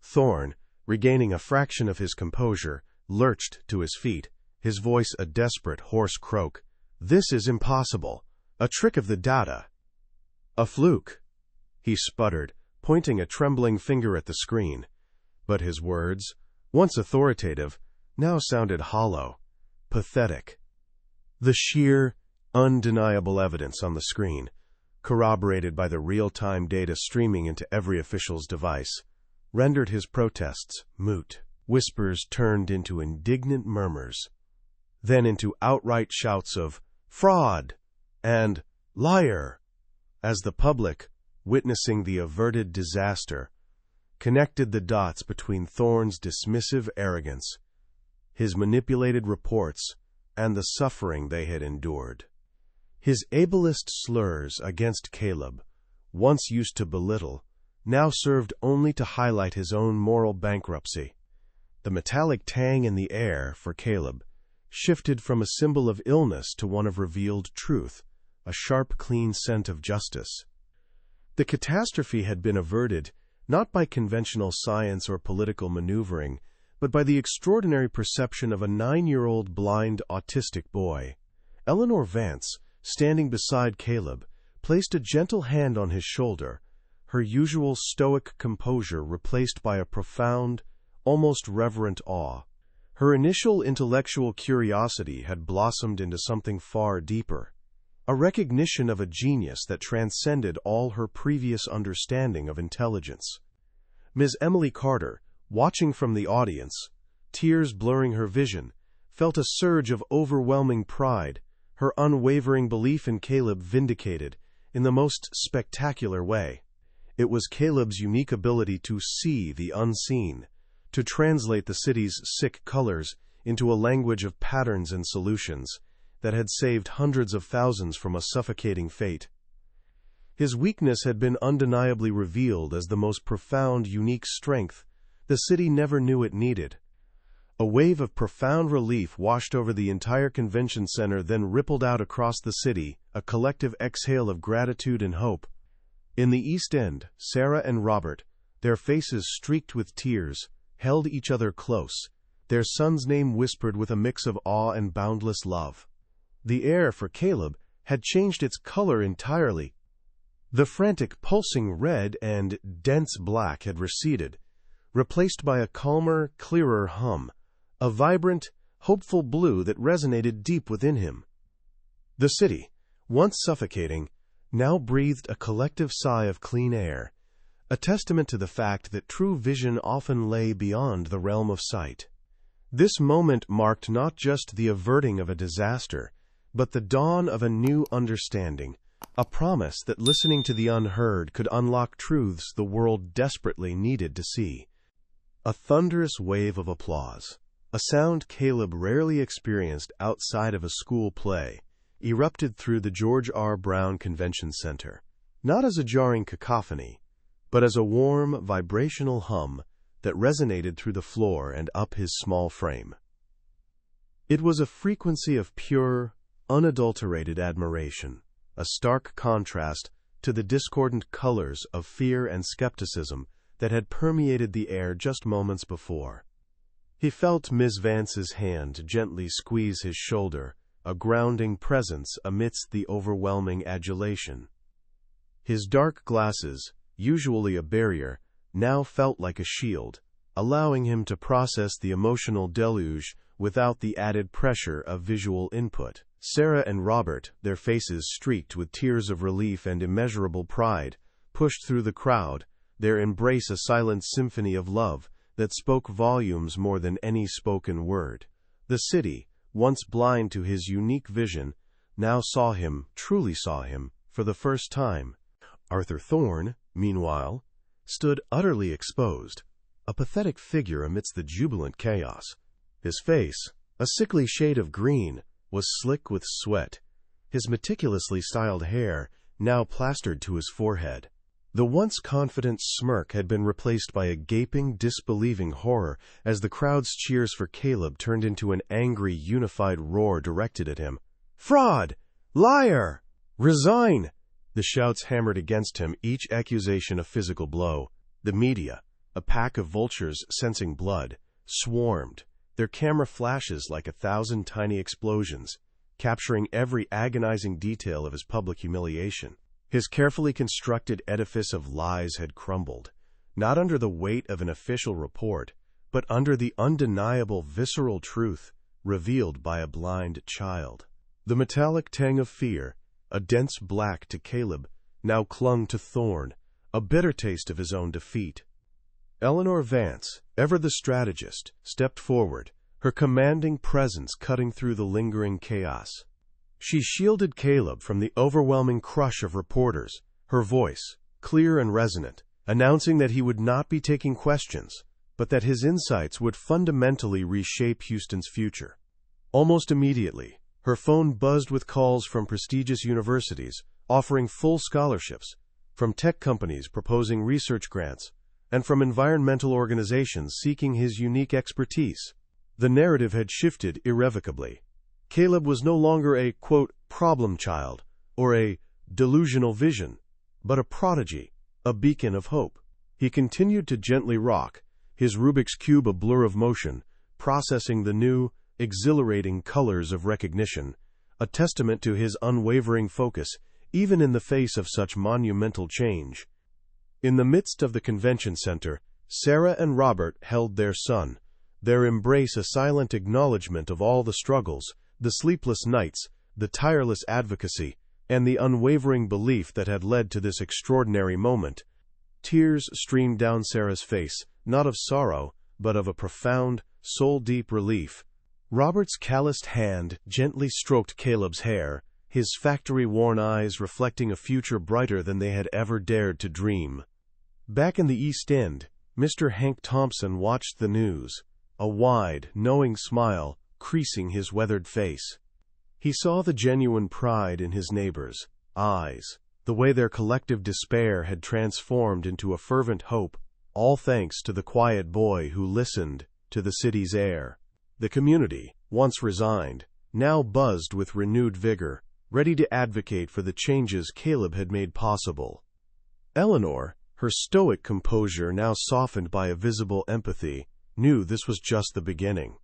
Thorne, regaining a fraction of his composure, lurched to his feet, his voice a desperate, hoarse croak. "This is impossible. A trick of the data." "A fluke," he sputtered, pointing a trembling finger at the screen. But his words, once authoritative, now sounded hollow, pathetic. The sheer, undeniable evidence on the screen, corroborated by the real-time data streaming into every official's device, rendered his protests moot. Whispers turned into indignant murmurs, then into outright shouts of "fraud" and "liar," as the public, witnessing the averted disaster, connected the dots between Thorne's dismissive arrogance, his manipulated reports, and the suffering they had endured. His ableist slurs against Caleb, once used to belittle, now served only to highlight his own moral bankruptcy. The metallic tang in the air, for Caleb, shifted from a symbol of illness to one of revealed truth, a sharp, clean scent of justice. The catastrophe had been averted, not by conventional science or political maneuvering, but by the extraordinary perception of a 9-year-old blind autistic boy. Eleanor Vance, standing beside Caleb, placed a gentle hand on his shoulder, her usual stoic composure replaced by a profound, almost reverent awe. Her initial intellectual curiosity had blossomed into something far deeper, a recognition of a genius that transcended all her previous understanding of intelligence. Ms. Emily Carter, watching from the audience, tears blurring her vision, felt a surge of overwhelming pride, her unwavering belief in Caleb vindicated in the most spectacular way. It was Caleb's unique ability to see the unseen, to translate the city's sick colors into a language of patterns and solutions that had saved hundreds of thousands from a suffocating fate. His weakness had been undeniably revealed as the most profound, unique strength the city never knew it needed. A wave of profound relief washed over the entire convention center, then rippled out across the city, a collective exhale of gratitude and hope. In the East End, Sarah and Robert, their faces streaked with tears, held each other close, their son's name whispered with a mix of awe and boundless love. The air, for Caleb, had changed its color entirely. The frantic, pulsing red and dense black had receded, replaced by a calmer, clearer hum, a vibrant, hopeful blue that resonated deep within him. The city, once suffocating, now breathed a collective sigh of clean air, a testament to the fact that true vision often lay beyond the realm of sight. This moment marked not just the averting of a disaster, but the dawn of a new understanding, a promise that listening to the unheard could unlock truths the world desperately needed to see. A thunderous wave of applause, a sound Caleb rarely experienced outside of a school play, erupted through the George R. Brown Convention Center, not as a jarring cacophony, but as a warm, vibrational hum that resonated through the floor and up his small frame. It was a frequency of pure, unadulterated admiration, a stark contrast to the discordant colors of fear and skepticism that had permeated the air just moments before. He felt Miss Vance's hand gently squeeze his shoulder, a grounding presence amidst the overwhelming adulation. His dark glasses, usually a barrier, now felt like a shield, allowing him to process the emotional deluge without the added pressure of visual input. Sarah and Robert, their faces streaked with tears of relief and immeasurable pride, pushed through the crowd, their embrace a silent symphony of love that spoke volumes more than any spoken word. The city, once blind to his unique vision, now truly saw him, for the first time. Arthur Thorne, meanwhile, stood utterly exposed, a pathetic figure amidst the jubilant chaos. His face, a sickly shade of green, was slick with sweat, his meticulously styled hair now plastered to his forehead. The once confident smirk had been replaced by a gaping, disbelieving horror as the crowd's cheers for Caleb turned into an angry, unified roar directed at him. "Fraud! Liar! Resign!" The shouts hammered against him, each accusation a physical blow. The media, a pack of vultures sensing blood, swarmed, their camera flashes like 1,000 tiny explosions, capturing every agonizing detail of his public humiliation. His carefully constructed edifice of lies had crumbled, not under the weight of an official report, but under the undeniable visceral truth revealed by a blind child. The metallic tang of fear, a dense black to Caleb, now clung to Thorne, a bitter taste of his own defeat. Eleanor Vance, ever the strategist, stepped forward, her commanding presence cutting through the lingering chaos. She shielded Caleb from the overwhelming crush of reporters, her voice, clear and resonant, announcing that he would not be taking questions, but that his insights would fundamentally reshape Houston's future. Almost immediately, her phone buzzed with calls from prestigious universities offering full scholarships, from tech companies proposing research grants, and from environmental organizations seeking his unique expertise. The narrative had shifted irrevocably. Caleb was no longer a, quote, problem child, or a delusional vision, but a prodigy, a beacon of hope. He continued to gently rock, his Rubik's Cube a blur of motion, processing the new, exhilarating colors of recognition, a testament to his unwavering focus, even in the face of such monumental change. In the midst of the convention center, Sarah and Robert held their son, their embrace a silent acknowledgement of all the struggles, the sleepless nights, the tireless advocacy, and the unwavering belief that had led to this extraordinary moment. Tears streamed down Sarah's face, not of sorrow, but of a profound, soul-deep relief. Robert's calloused hand gently stroked Caleb's hair, his factory-worn eyes reflecting a future brighter than they had ever dared to dream. Back in the East End, Mr. Hank Thompson watched the news, a wide, knowing smile creasing his weathered face. He saw the genuine pride in his neighbors' eyes, the way their collective despair had transformed into a fervent hope, all thanks to the quiet boy who listened to the city's air. The community, once resigned, now buzzed with renewed vigor, ready to advocate for the changes Caleb had made possible. Eleanor, her stoic composure now softened by a visible empathy, knew this was just the beginning.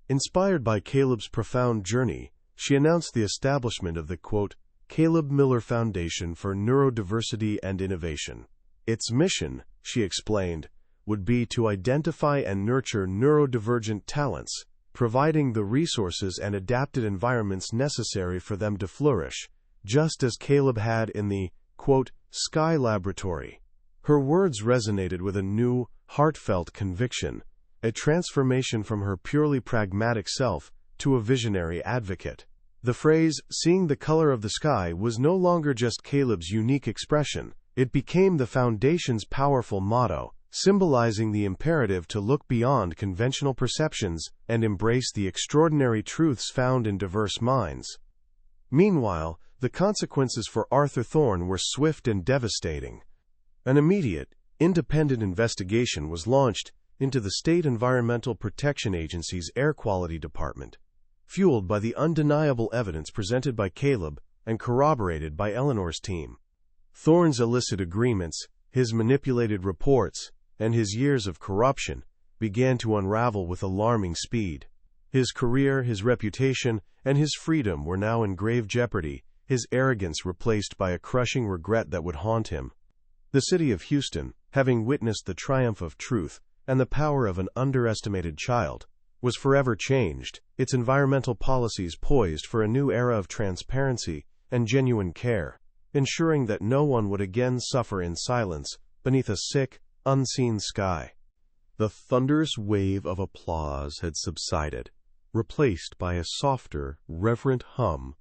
Inspired by Caleb's profound journey, she announced the establishment of the, quote, Caleb Miller Foundation for Neurodiversity and Innovation. Its mission, she explained, would be to identify and nurture neurodivergent talents, providing the resources and adapted environments necessary for them to flourish, just as Caleb had in the, quote, Sky Laboratory. Her words resonated with a new, heartfelt conviction, a transformation from her purely pragmatic self to a visionary advocate. The phrase, seeing the color of the sky, was no longer just Caleb's unique expression. It became the Foundation's powerful motto, symbolizing the imperative to look beyond conventional perceptions and embrace the extraordinary truths found in diverse minds. Meanwhile, the consequences for Arthur Thorne were swift and devastating. An immediate, independent investigation was launched into the State Environmental Protection Agency's Air Quality Department, fueled by the undeniable evidence presented by Caleb and corroborated by Eleanor's team. Thorne's illicit agreements, his manipulated reports, and his years of corruption began to unravel with alarming speed. His career, his reputation, and his freedom were now in grave jeopardy, his arrogance replaced by a crushing regret that would haunt him. The city of Houston, having witnessed the triumph of truth and the power of an underestimated child, was forever changed, its environmental policies poised for a new era of transparency and genuine care, ensuring that no one would again suffer in silence beneath a sick, unseen sky. The thunderous wave of applause had subsided, replaced by a softer, reverent hum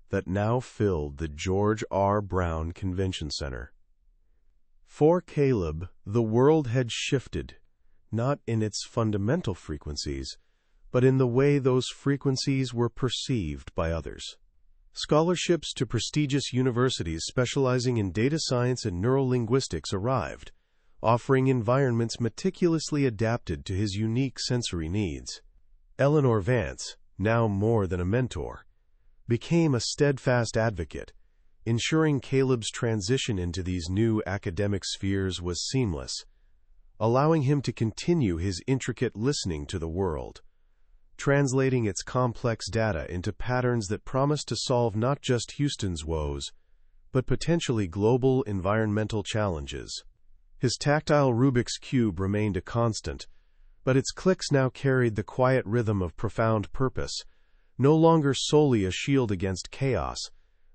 that now filled the George R. Brown Convention Center. For Caleb, the world had shifted, not in its fundamental frequencies, but in the way those frequencies were perceived by others. Scholarships to prestigious universities specializing in data science and neurolinguistics arrived, offering environments meticulously adapted to his unique sensory needs. Eleanor Vance, now more than a mentor, became a steadfast advocate, ensuring Caleb's transition into these new academic spheres was seamless, allowing him to continue his intricate listening to the world, translating its complex data into patterns that promised to solve not just Houston's woes, but potentially global environmental challenges. His tactile Rubik's Cube remained a constant, but its clicks now carried the quiet rhythm of profound purpose, no longer solely a shield against chaos,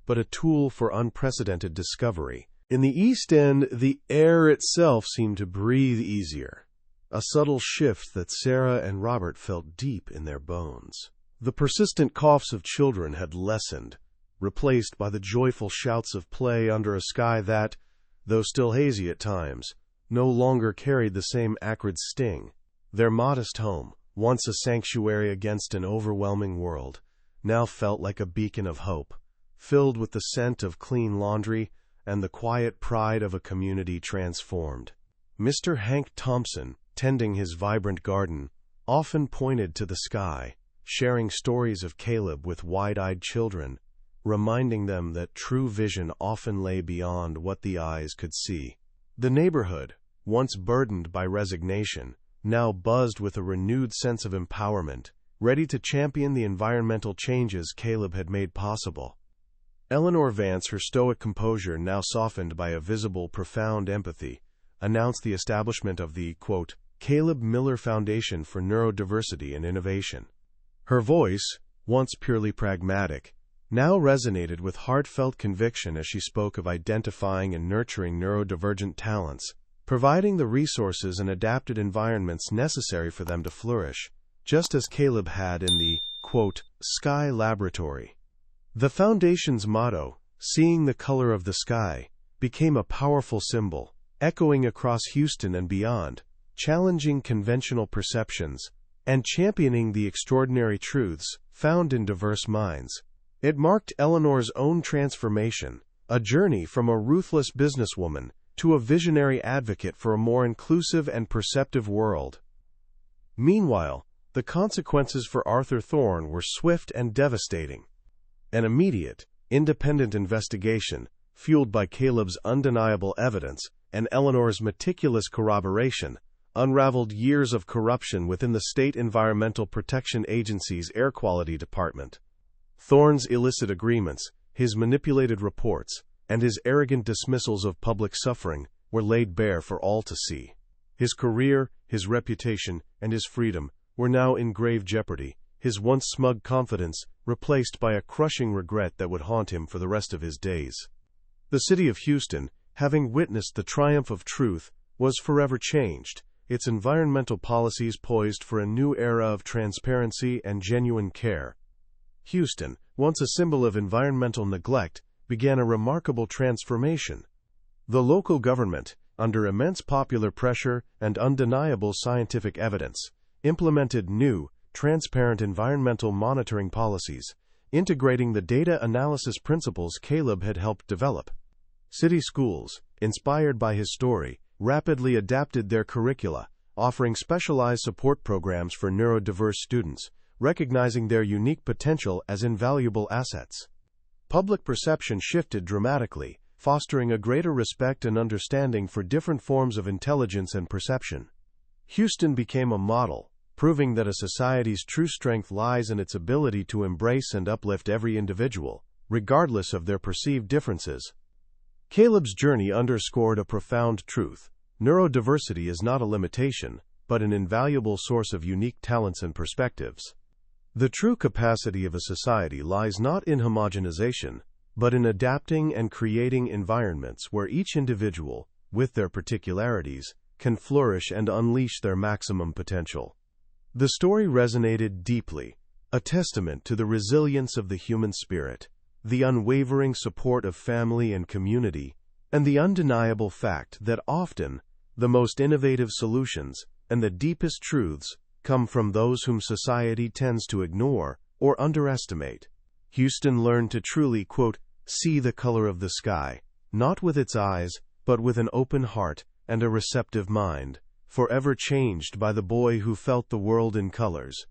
but a tool for unprecedented discovery. In the East End, the air itself seemed to breathe easier, a subtle shift that Sarah and Robert felt deep in their bones. The persistent coughs of children had lessened, replaced by the joyful shouts of play under a sky that, though still hazy at times, no longer carried the same acrid sting. Their modest home, once a sanctuary against an overwhelming world, now felt like a beacon of hope, filled with the scent of clean laundry and the quiet pride of a community transformed. Mr. Hank Thompson, tending his vibrant garden, often pointed to the sky, sharing stories of Caleb with wide-eyed children, reminding them that true vision often lay beyond what the eyes could see. The neighborhood, once burdened by resignation, now buzzed with a renewed sense of empowerment, ready to champion the environmental changes Caleb had made possible. Eleanor Vance, her stoic composure now softened by a visible, profound empathy, announced the establishment of the, quote, Caleb Miller Foundation for Neurodiversity and Innovation. Her voice, once purely pragmatic, now resonated with heartfelt conviction as she spoke of identifying and nurturing neurodivergent talents, providing the resources and adapted environments necessary for them to flourish, just as Caleb had in the, quote, Sky Laboratory. The Foundation's motto, Seeing the Color of the Sky, became a powerful symbol, echoing across Houston and beyond, challenging conventional perceptions, and championing the extraordinary truths found in diverse minds. It marked Eleanor's own transformation, a journey from a ruthless businesswoman to a visionary advocate for a more inclusive and perceptive world. Meanwhile, the consequences for Arthur Thorne were swift and devastating. An immediate, independent investigation, fueled by Caleb's undeniable evidence and Eleanor's meticulous corroboration, unraveled years of corruption within the State Environmental Protection Agency's Air Quality Department. Thorne's illicit agreements, his manipulated reports, and his arrogant dismissals of public suffering were laid bare for all to see. His career, his reputation, and his freedom were now in grave jeopardy, his once smug confidence replaced by a crushing regret that would haunt him for the rest of his days. The city of Houston, having witnessed the triumph of truth, was forever changed, its environmental policies poised for a new era of transparency and genuine care. Houston, once a symbol of environmental neglect, began a remarkable transformation. The local government, under immense popular pressure and undeniable scientific evidence, implemented new, transparent environmental monitoring policies, integrating the data analysis principles Caleb had helped develop. City schools, inspired by his story, rapidly adapted their curricula, offering specialized support programs for neurodiverse students, recognizing their unique potential as invaluable assets. Public perception shifted dramatically, fostering a greater respect and understanding for different forms of intelligence and perception. Houston became a model, proving that a society's true strength lies in its ability to embrace and uplift every individual, regardless of their perceived differences. Caleb's journey underscored a profound truth: neurodiversity is not a limitation, but an invaluable source of unique talents and perspectives. The true capacity of a society lies not in homogenization, but in adapting and creating environments where each individual, with their particularities, can flourish and unleash their maximum potential. The story resonated deeply, a testament to the resilience of the human spirit, the unwavering support of family and community, and the undeniable fact that often the most innovative solutions and the deepest truths come from those whom society tends to ignore or underestimate. Houston learned to truly, quote, see the color of the sky, not with its eyes, but with an open heart and a receptive mind, forever changed by the boy who felt the world in colors.